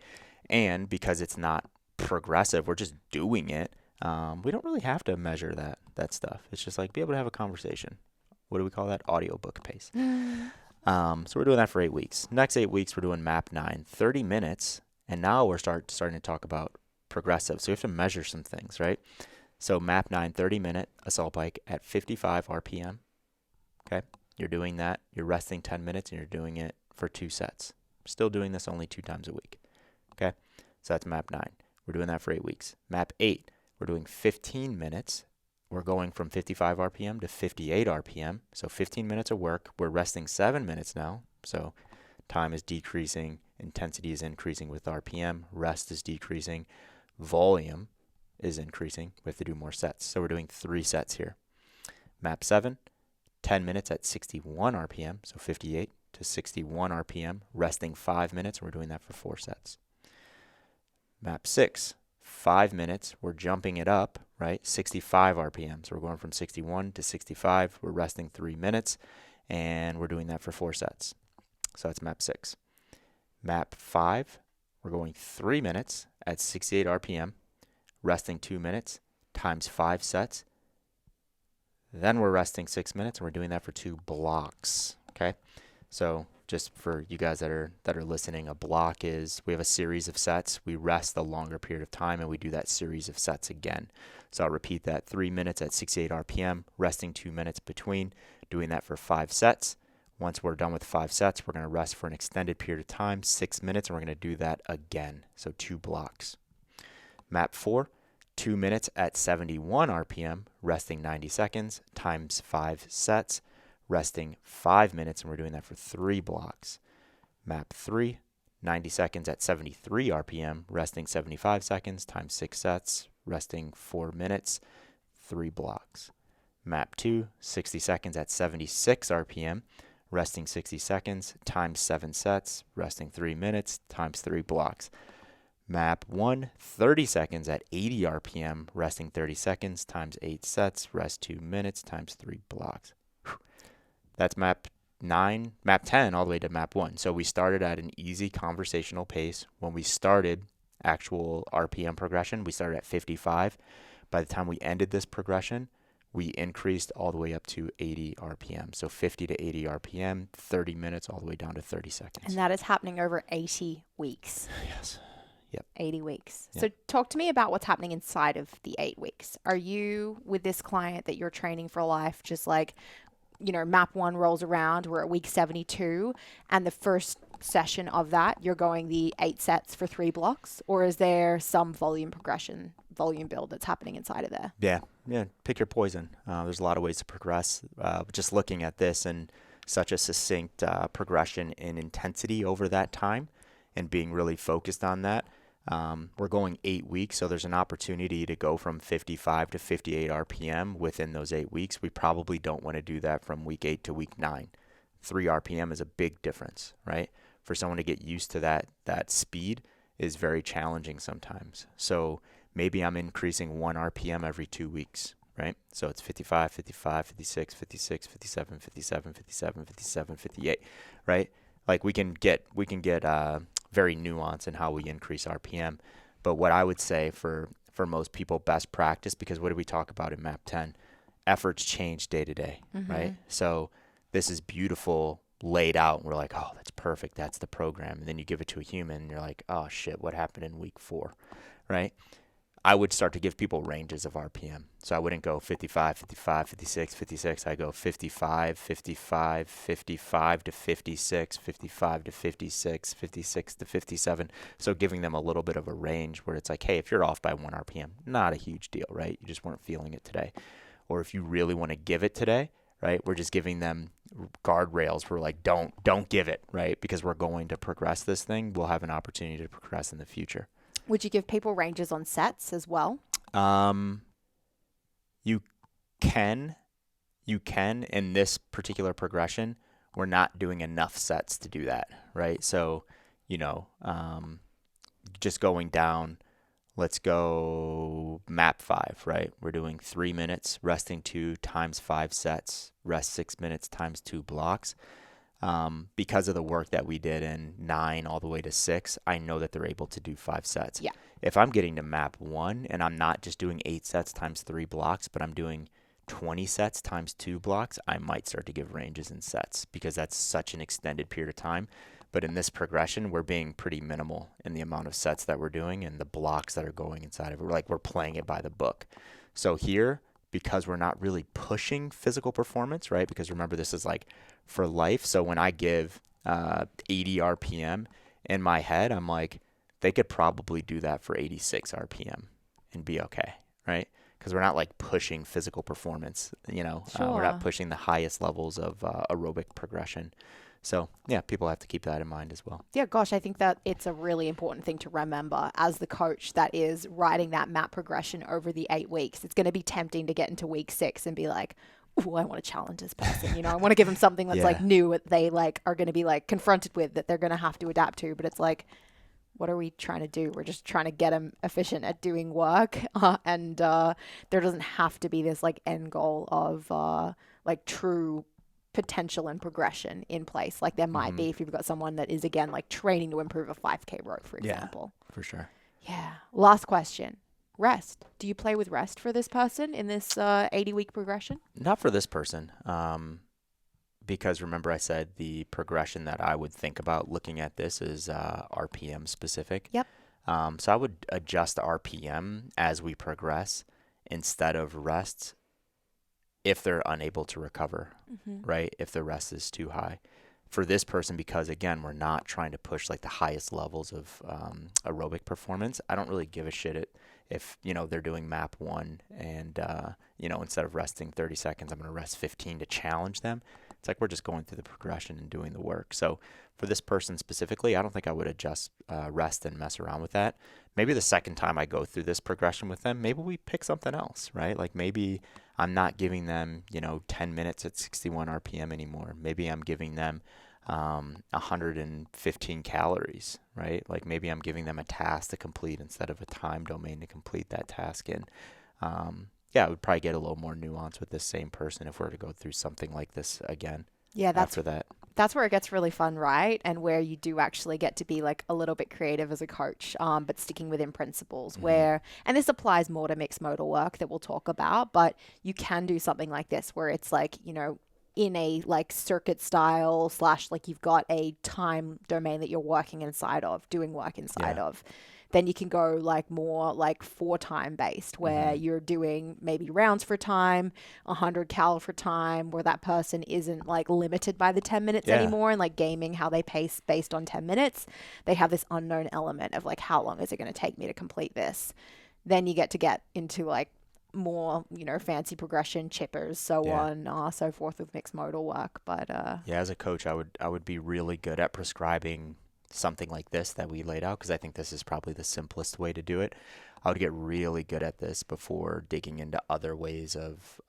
And because it's not progressive, we're just doing it. We don't really have to measure that stuff. It's just like be able to have a conversation. What do we call that? Audiobook pace. So we're doing that for 8 weeks. Next 8 weeks, we're doing MAP 9, 30 minutes. And now we're starting to talk about progressive. So we have to measure some things, right? So MAP 9, 30-minute assault bike at 55 RPM. Okay. You're doing that. You're resting 10 minutes and you're doing it for 2 sets. Still doing this only 2 times a week. Okay. So that's MAP 9. We're doing that for 8 weeks. MAP 8, we're doing 15 minutes. We're going from 55 RPM to 58 RPM. So 15 minutes of work. We're resting 7 minutes now. So time is decreasing. Intensity is increasing with RPM. Rest is decreasing. Volume is increasing. We have to do more sets. So we're doing 3 sets here. MAP 7, 10 minutes at 61 RPM. So 58 to 61 RPM. Resting 5 minutes. We're doing that for 4 sets. MAP 6, 5 minutes. We're jumping it up, right? 65 RPM. So we're going from 61 to 65. We're resting 3 minutes. And we're doing that for 4 sets. So that's MAP 6. MAP 5, we're going 3 minutes at 68 RPM, resting 2 minutes, times 5 sets. Then we're resting 6 minutes, and we're doing that for 2 blocks, okay? So just for you guys that are listening, a block is we have a series of sets. We rest a longer period of time, and we do that series of sets again. So I'll repeat that. 3 minutes at 68 RPM, resting 2 minutes between, doing that for 5 sets. Once we're done with 5 sets, we're going to rest for an extended period of time, 6 minutes, and we're going to do that again. So 2 blocks. MAP 4, 2 minutes at 71 RPM, resting 90 seconds, times 5 sets, resting 5 minutes, and we're doing that for 3 blocks. MAP 3, 90 seconds at 73 RPM, resting 75 seconds, times 6 sets, resting 4 minutes, 3 blocks. MAP 2, 60 seconds at 76 RPM, resting 60 seconds, times 7 sets, resting 3 minutes, times 3 blocks. Map 1, 30 seconds at 80 RPM, resting 30 seconds times 8 sets, rest 2 minutes times 3 blocks. Whew. That's map 9, map 10 all the way to map 1. So we started at an easy conversational pace. When we started actual RPM progression, we started at 55. By the time we ended this progression, we increased all the way up to 80 RPM. So 50 to 80 RPM, 30 minutes all the way down to 30 seconds. And that is happening over 80 weeks. Yes. Yep. 80 weeks. Yep. So talk to me about what's happening inside of the 8 weeks. Are you, with this client that you're training for life, just like, you know, map 1 rolls around, we're at week 72, and the first session of that, you're going the 8 sets for 3 blocks? Or is there some volume progression, volume build that's happening inside of there? Yeah. Pick your poison. There's a lot of ways to progress. Just looking at this and such a succinct progression in intensity over that time and being really focused on that. We're going 8 weeks, so there's an opportunity to go from 55 to 58 RPM within those 8 weeks. We probably don't want to do that from week 8 to week 9. 3 RPM is a big difference, right? For someone to get used to that speed is very challenging sometimes. So maybe I'm increasing 1 RPM every 2 weeks, right? So it's 55, 55, 56, 56, 57, 57, 57, 57, 58, right? Like we can get very nuanced in how we increase RPM. But what I would say for most people, best practice, because what did we talk about in map 10? Efforts change day to day, right? So this is beautiful laid out. And we're like, oh, that's perfect. That's the program. And then you give it to a human and you're like, oh shit, what happened in week 4, right? I would start to give people ranges of RPM. So I wouldn't go 55, 55, 56, 56. I go 55, 55, 55 to 56, 55 to 56, 56 to 57. So giving them a little bit of a range where it's like, hey, if you're off by 1 RPM, not a huge deal, right? You just weren't feeling it today. Or if you really want to give it today, right? We're just giving them guardrails. We're like, don't give it, right? Because we're going to progress this thing. We'll have an opportunity to progress in the future. Would you give people ranges on sets as well? You can in this particular progression. We're not doing enough sets to do that, right? So, just going down, let's go map 5, right? We're doing 3 minutes, resting 2 times 5 sets, rest 6 minutes times 2 blocks. Because of the work that we did in 9 all the way to 6, I know that they're able to do 5 sets. Yeah. If I'm getting to map 1 and I'm not just doing 8 sets times 3 blocks, but I'm doing 20 sets times 2 blocks, I might start to give ranges in sets because that's such an extended period of time. But in this progression, we're being pretty minimal in the amount of sets that we're doing and the blocks that are going inside of it. We're playing it by the book. So here, because we're not really pushing physical performance, right? Because remember, this is like for life. So when I give 80 RPM in my head, I'm like, they could probably do that for 86 RPM and be okay, right? Because we're not like pushing physical performance, Sure. We're not pushing the highest levels of aerobic progression. So yeah, people have to keep that in mind as well. Yeah, gosh, I think that it's a really important thing to remember as the coach that is writing that map progression over the 8 weeks. It's going to be tempting to get into week 6 and be like, oh, I want to challenge this person. I want to give them something that's like new, that they like are going to be like confronted with, that they're going to have to adapt to. But it's like, what are we trying to do? We're just trying to get them efficient at doing work. And there doesn't have to be this like end goal of like true potential and progression in place. Like there might be if you've got someone that is, again, like training to improve a 5K row, for example. Yeah, for sure. Yeah. Last question. Rest. Do you play with rest for this person in this 80-week progression? Not for this person. Because remember I said the progression that I would think about looking at this is RPM specific. Yep. So I would adjust RPM as we progress instead of rest if they're unable to recover, right? If the rest is too high. For this person, because again, we're not trying to push like the highest levels of aerobic performance, I don't really give a shit if they're doing map 1 and, instead of resting 30 seconds, I'm going to rest 15 to challenge them. It's like we're just going through the progression and doing the work. So for this person specifically, I don't think I would adjust rest and mess around with that. Maybe the second time I go through this progression with them, maybe we pick something else, right? Like maybe I'm not giving them, 10 minutes at 61 RPM anymore. Maybe I'm giving them 115 calories, right? Like maybe I'm giving them a task to complete instead of a time domain to complete that task in. Yeah, I would probably get a little more nuance with this same person if we're to go through something like this again. Yeah, after that. That's where it gets really fun, right? And where you do actually get to be like a little bit creative as a coach, but sticking within principles where, and this applies more to mixed modal work that we'll talk about, but you can do something like this where it's like, you know, in a like circuit style / like you've got a time domain that you're working inside of, doing work inside of. Then you can go like more like 4 time based where you're doing maybe rounds for time, 100 cal for time, where that person isn't like limited by the 10 minutes anymore and like gaming how they pace based on 10 minutes. They have this unknown element of like, how long is it going to take me to complete this? Then you get into like more, you know, fancy progression, chippers, so on, so forth with mixed modal work. But yeah, as a coach, I would be really good at prescribing something like this that we laid out, because I think this is probably the simplest way to do it. I would get really good at this before digging into other ways of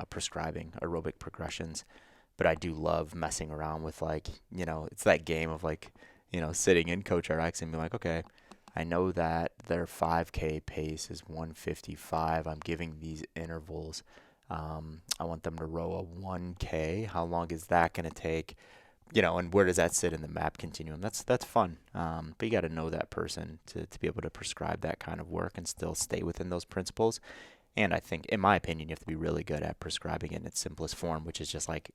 prescribing aerobic progressions. But I do love messing around with, like, you know, it's that game of like, you know, sitting in Coach RX and be like, okay, I know that their 5K pace is 155. I'm giving these intervals. I want them to row a 1K. How long is that going to take? You know, and where does that sit in the map continuum? That's fun. But you got to know that person to be able to prescribe that kind of work and still stay within those principles. And I think, in my opinion, you have to be really good at prescribing it in its simplest form, which is just like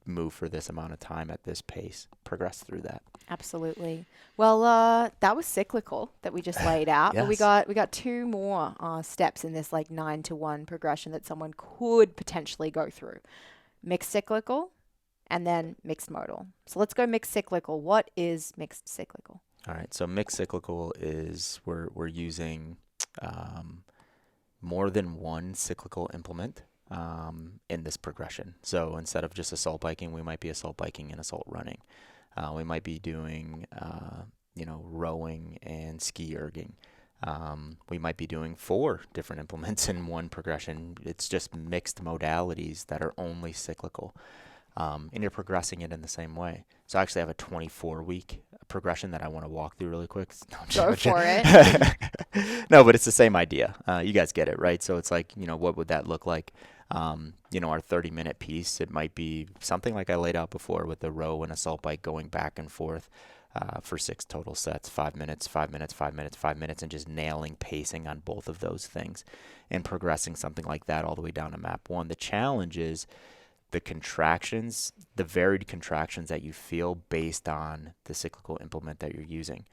move for this amount of time at this pace, progress through that. Absolutely. Well, that was cyclical that we just laid out, but we got 2 more steps in this like 9-to-1 progression that someone could potentially go through. Mixed cyclical, and then mixed modal. So let's go mixed cyclical. What is mixed cyclical? All right. So mixed cyclical is we're using more than one cyclical implement in this progression. So instead of just assault biking, we might be assault biking and assault running. We might be doing rowing and ski erging. We might be doing 4 different implements in one progression. It's just mixed modalities that are only cyclical. And you're progressing it in the same way. So I actually have a 24-week progression that I want to walk through really quick. Go for it. No, but it's the same idea. You guys get it, right? So it's like, you know, what would that look like? Our 30-minute piece, it might be something like I laid out before with the row and assault bike going back and forth for 6 total sets, 5 minutes, 5 minutes, 5 minutes, 5 minutes, and just nailing pacing on both of those things and progressing something like that all the way down to map 1. The challenge is the contractions, the varied contractions that you feel based on the cyclical implement that you're using.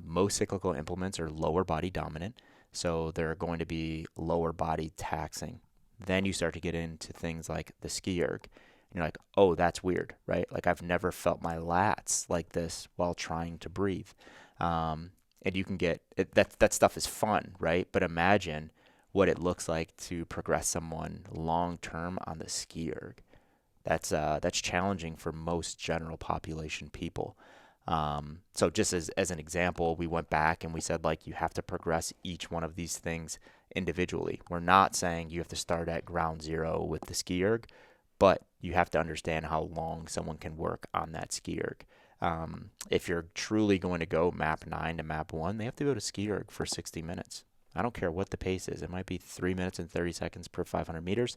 Most cyclical implements are lower body dominant, so they're going to be lower body taxing. Then you start to get into things like the ski erg. And you're like, oh, that's weird, right? Like I've never felt my lats like this while trying to breathe. And you can get that stuff is fun, right? But imagine what it looks like to progress someone long term on the ski erg. That's challenging for most general population people. So just as an example, we went back and we said, like, you have to progress each one of these things individually. We're not saying you have to start at ground zero with the ski erg, but you have to understand how long someone can work on that ski erg. If you're truly going to go map 9 to map 1, they have to go to ski erg for 60 minutes. I don't care what the pace is. It might be 3 minutes and 30 seconds per 500 meters.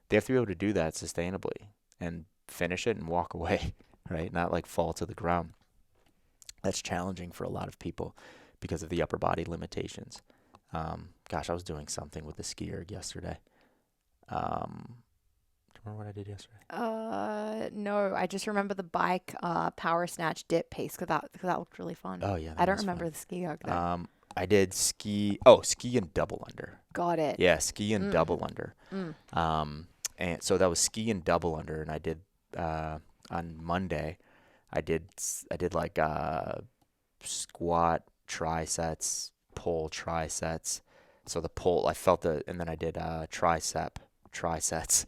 They have to be able to do that sustainably and finish it and walk away, right? Not like fall to the ground. That's challenging for a lot of people because of the upper body limitations. I was doing something with the ski erg yesterday. Do you remember what I did yesterday? No, I just remember the bike power snatch dip piece because that looked really fun. Oh yeah, I don't remember the ski erg though. I did ski and double under. Got it. Yeah, ski and double under. And so that was ski and double under, and I did on Monday. I did like squat trisets, pull trisets. So the pull, I felt it, and then I did trisets,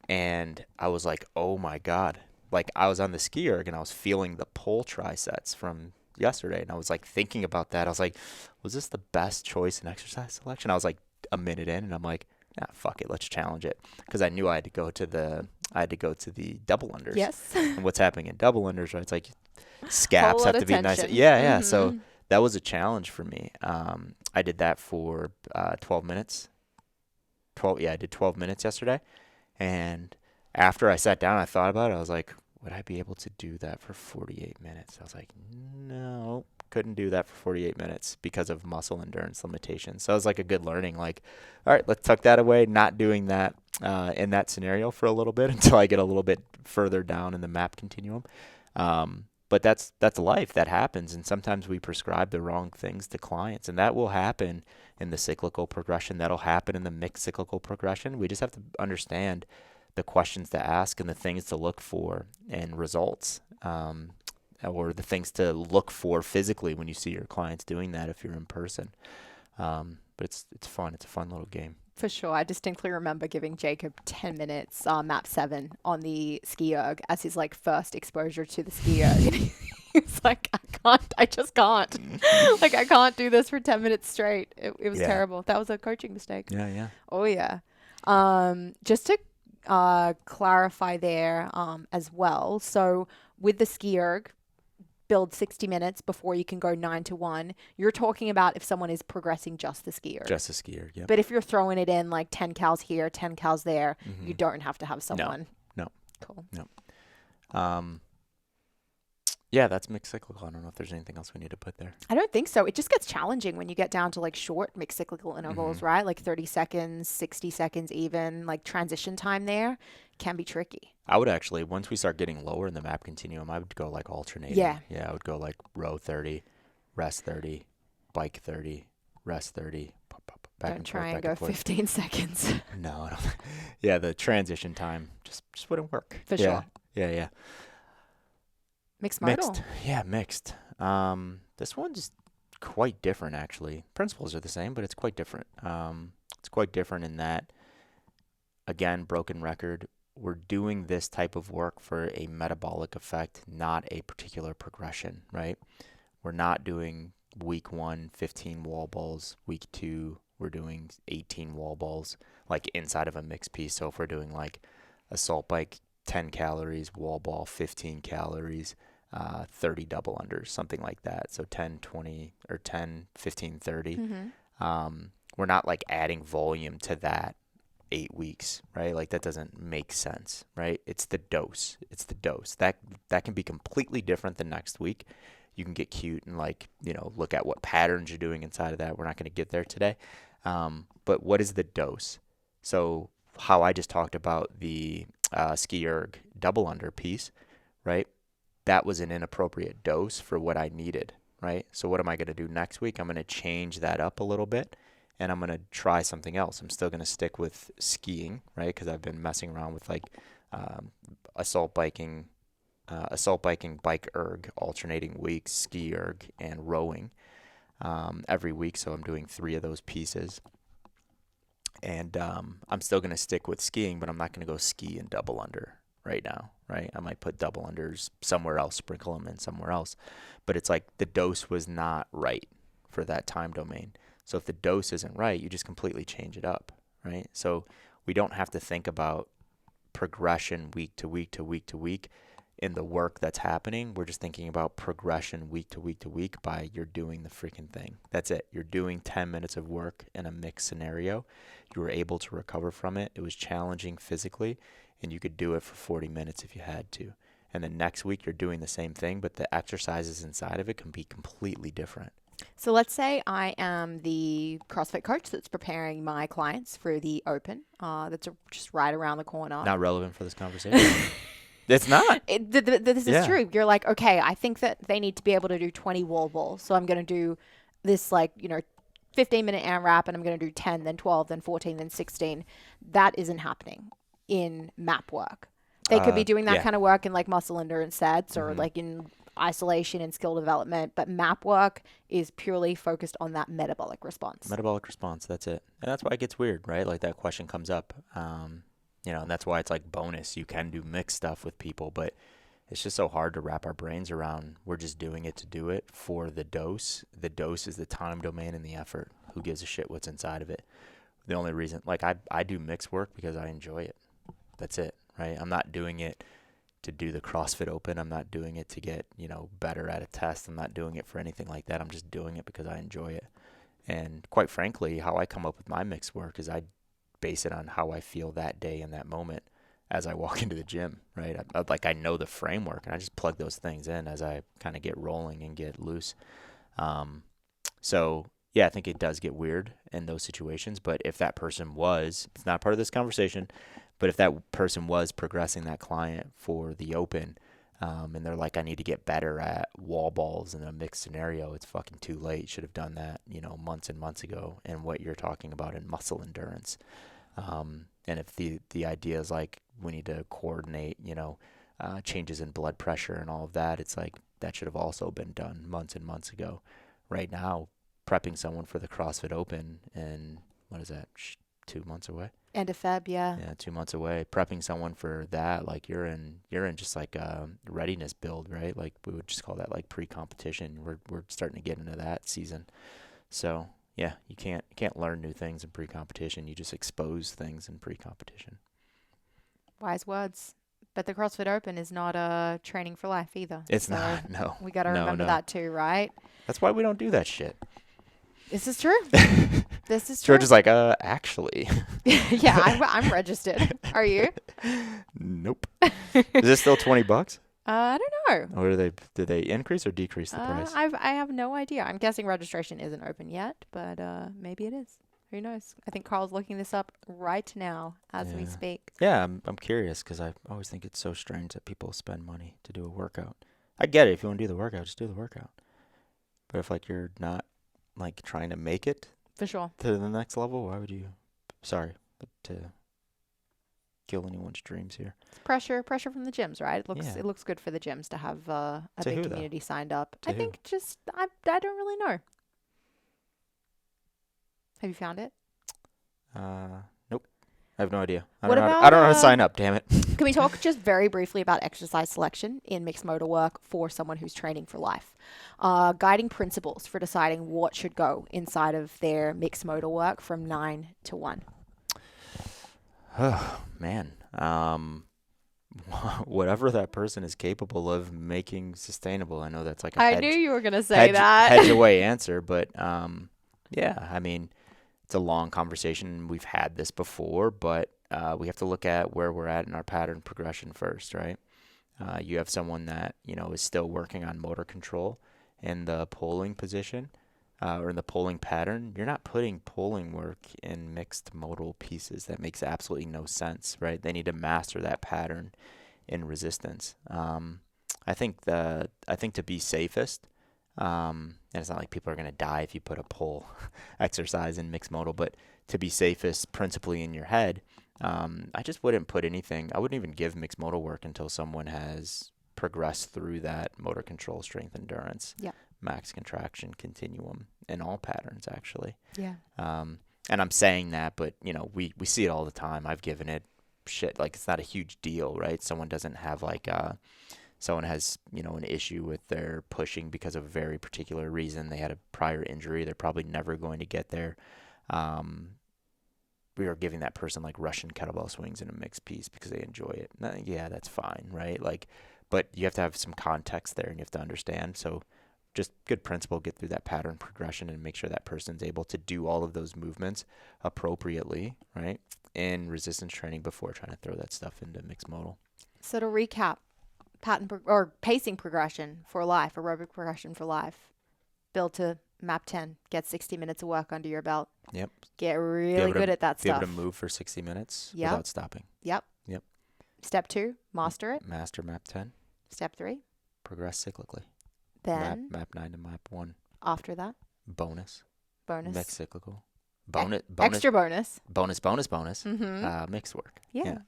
and I was like, oh my god! Like I was on the ski erg and I was feeling the pull trisets from yesterday, and I was like thinking about that. I was like, was this the best choice in exercise selection? I was like a minute in, and I'm like, fuck it, let's challenge it, because I knew I had to go to the I had to go to the double unders. Yes. And what's happening in double unders, right? It's like scaps Whole have lot to of be nice. tension. Yeah. So that was a challenge for me. I did that for 12 minutes. I did 12 minutes yesterday. And after I sat down, I thought about it. I was like, would I be able to do that for 48 minutes? I was like, no, couldn't do that for 48 minutes because of muscle endurance limitations. So it was like a good learning, like, all right, let's tuck that away, not doing that in that scenario for a little bit until I get a little bit further down in the map continuum. But that's life. That happens. And sometimes we prescribe the wrong things to clients, and that will happen in the cyclical progression. That'll happen in the mixed cyclical progression. We just have to understand the questions to ask and the things to look for and results, or the things to look for physically when you see your clients doing that if you're in person. But it's fun. It's a fun little game. For sure. I distinctly remember giving Jacob 10 minutes map 7 on the ski erg as his like first exposure to the ski erg. And he was like, I just can't. Like, I can't do this for 10 minutes straight. It was terrible. That was a coaching mistake. Yeah. Oh, yeah. Just to clarify there as well. So with the ski erg, build 60 minutes before you can go 9 to 1. You're talking about if someone is progressing just the ski erg. Just the ski erg, yeah. But if you're throwing it in like 10 cals here, 10 cals there, you don't have to have someone. No. Cool. Yeah, that's mixed cyclical. I don't know if there's anything else we need to put there. I don't think so. It just gets challenging when you get down to like short mixed cyclical intervals, right? Like 30 seconds, 60 seconds even. Like transition time there can be tricky. I would actually, once we start getting lower in the map continuum, I would go like alternating. Yeah. Yeah, I would go like row 30, rest 30, bike 30, rest 30, back Don't and try forth, and back go forth. 15 seconds. No, I don't. Yeah, the transition time just wouldn't work. For sure. Yeah. Mixed modal. Mixed. Yeah, mixed. This one's quite different, actually. Principles are the same, but it's quite different. It's quite different in that, again, broken record, we're doing this type of work for a metabolic effect, not a particular progression, right? We're not doing week 1, 15 wall balls. Week 2, we're doing 18 wall balls, like inside of a mixed piece. So if we're doing like assault bike, 10 calories, wall ball, 15 calories, 30 double unders, something like that. So 10, 20, or 10, 15, 30. We're not like adding volume to that 8 weeks, right? Like that doesn't make sense, right? It's the dose. That can be completely different than next week. You can get cute and like, look at what patterns you're doing inside of that. We're not going to get there today. But what is the dose? So how I just talked about the ski erg double under piece, right? That was an inappropriate dose for what I needed, right? So what am I going to do next week? I'm going to change that up a little bit, and I'm going to try something else. I'm still going to stick with skiing, right? Because I've been messing around with like assault biking, bike erg, alternating weeks, ski erg, and rowing every week. So I'm doing 3 of those pieces. And I'm still going to stick with skiing, but I'm not going to go ski and double under right now, right? I might put double unders somewhere else, sprinkle them in somewhere else. But it's like the dose was not right for that time domain. So if the dose isn't right, you just completely change it up, right? So we don't have to think about progression week to week to week to week in the work that's happening. We're just thinking about progression week to week to week by you're doing the freaking thing. That's it. You're doing 10 minutes of work in a mixed scenario. You were able to recover from it. It was challenging physically, and you could do it for 40 minutes if you had to. And then next week you're doing the same thing, but the exercises inside of it can be completely different. So let's say I am the CrossFit coach that's preparing my clients for the Open. That's just right around the corner. Not relevant for this conversation. It's not. This is true. You're like, okay, I think that they need to be able to do 20 wall balls. So I'm going to do this 15-minute AMRAP, and I'm going to do 10, then 12, then 14, then 16. That isn't happening in map work. They could be doing that kind of work in like muscle endurance sets or like in isolation and skill development, but map work is purely focused on that metabolic response. Metabolic response, that's it. And that's why it gets weird, right? Like that question comes up, and that's why it's like bonus. You can do mixed stuff with people, but it's just so hard to wrap our brains around. We're just doing it to do it for the dose. The dose is the time domain and the effort. Who gives a shit what's inside of it? The only reason, like I do mixed work because I enjoy it. That's it, right? I'm not doing it to do the CrossFit Open. I'm not doing it to get, better at a test. I'm not doing it for anything like that. I'm just doing it because I enjoy it. And quite frankly, how I come up with my mixed work is I base it on how I feel that day in that moment as I walk into the gym, right? I know the framework, and I just plug those things in as I kind of get rolling and get loose. So yeah, I think it does get weird in those situations. But if that person it's not part of this conversation, but if that person was progressing that client for the Open, and they're like, I need to get better at wall balls in a mixed scenario, it's fucking too late. Should have done that, months and months ago. And what you're talking about in muscle endurance. And if the idea is like, we need to coordinate, changes in blood pressure and all of that, it's like, that should have also been done months and months ago. Right now, prepping someone for the CrossFit Open, and what is that, 2 months away? End of Feb, yeah. Yeah, 2 months away. Prepping someone for that, like you're in just like a readiness build, right? Like we would just call that like pre-competition. We're starting to get into that season. So yeah, you can't learn new things in pre-competition. You just expose things in pre-competition. Wise words. But the CrossFit Open is not training for life either. It's not, no. We got to remember that too, right? That's why we don't do that shit. This is true. This is true. George is like, actually. Yeah, I'm registered. Are you? Nope. Is this still $20? I don't know. Or did they increase or decrease the price? I have no idea. I'm guessing registration isn't open yet, but maybe it is. Who knows? I think Carl's looking this up right now as we speak. Yeah, I'm curious because I always think it's so strange that people spend money to do a workout. I get it. If you want to do the workout, just do the workout. But if like you're not like trying to make it for sure to the next level, why would you? Sorry, but to kill anyone's dreams here. It's pressure from the gyms, right? It looks good for the gyms to have a big community signed up. I think I don't really know. Have you found it? Nope. I have no idea. I What don't about, know how to sign up, damn it. Can we talk just very briefly about exercise selection in mixed modal work for someone who's training for life? Guiding principles for deciding what should go inside of their mixed modal work from 9 to 1. Oh, man. Whatever that person is capable of making sustainable. I know that's like I knew you were going to say that. Hedge away answer, but yeah, I mean, it's a long conversation. We've had this before, but we have to look at where we're at in our pattern progression first, right? You have someone that, is still working on motor control in the pulling position or in the pulling pattern. You're not putting pulling work in mixed modal pieces. That makes absolutely no sense, right? They need to master that pattern in resistance. I think to be safest, and it's not like people are going to die if you put a pull exercise in mixed modal, but to be safest principally in your head, I just wouldn't put anything. I wouldn't even give mixed modal work until someone has progressed through that motor control, strength, endurance, max contraction continuum in all patterns, actually. Yeah. And I'm saying that, but, we see it all the time. I've given it shit. Like, it's not a huge deal, right? Someone doesn't have someone has, an issue with their pushing because of a very particular reason. They had a prior injury. They're probably never going to get there. We are giving that person like Russian kettlebell swings in a mixed piece because they enjoy it. Yeah, that's fine, right? Like, but you have to have some context there and you have to understand. So just good principle, get through that pattern progression and make sure that person's able to do all of those movements appropriately, right? In resistance training before trying to throw that stuff into mixed modal. So to recap, pacing progression for life, aerobic progression for life, build to map 10, get 60 minutes of work under your belt. Yep. Get really good at that stuff. Be able to move for 60 minutes without stopping. Yep. Step 2, master it. Master map 10. Step 3. Progress cyclically. Then map 9 to map 1. After that. Bonus. Mixed cyclical. Bonus. Extra bonus. Bonus. Mm-hmm. Mixed work. Yeah.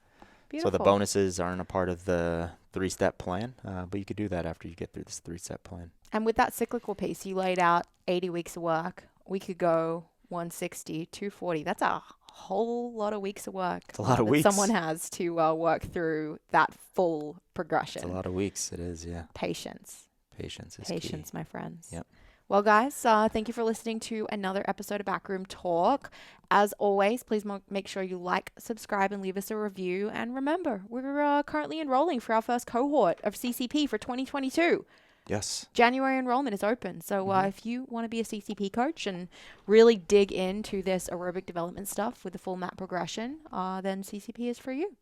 So the bonuses aren't a part of the 3-step plan, but you could do that after you get through this 3-step plan. And with that cyclical piece, you laid out 80 weeks of work. We could go 160, 240. That's a whole lot of weeks of work. It's a lot of weeks. Someone has to work through that full progression. It's a lot of weeks. It is, yeah. Patience. Patience is Patience, key. my friends. Yep. Well, guys, thank you for listening to another episode of Backroom Talk. As always, please make sure you like, subscribe, and leave us a review. And remember, we're currently enrolling for our first cohort of CCP for 2022. Yes. January enrollment is open. So if you want to be a CCP coach and really dig into this aerobic development stuff with the full mat progression, then CCP is for you.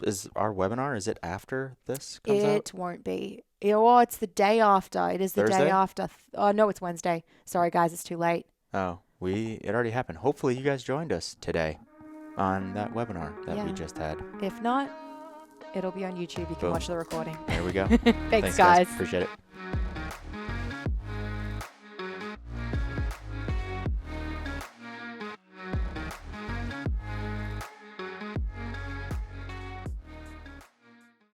Is our webinar, is it after this comes out? It won't be. Oh, it's the day after. It is the Thursday? day after. Oh, no, it's Wednesday. Sorry, guys, it's too late. Oh, it already happened. Hopefully you guys joined us today on that webinar that we just had. If not, it'll be on YouTube. You can Boom. watch the recording. There we go. Thanks, guys. guys. Appreciate it.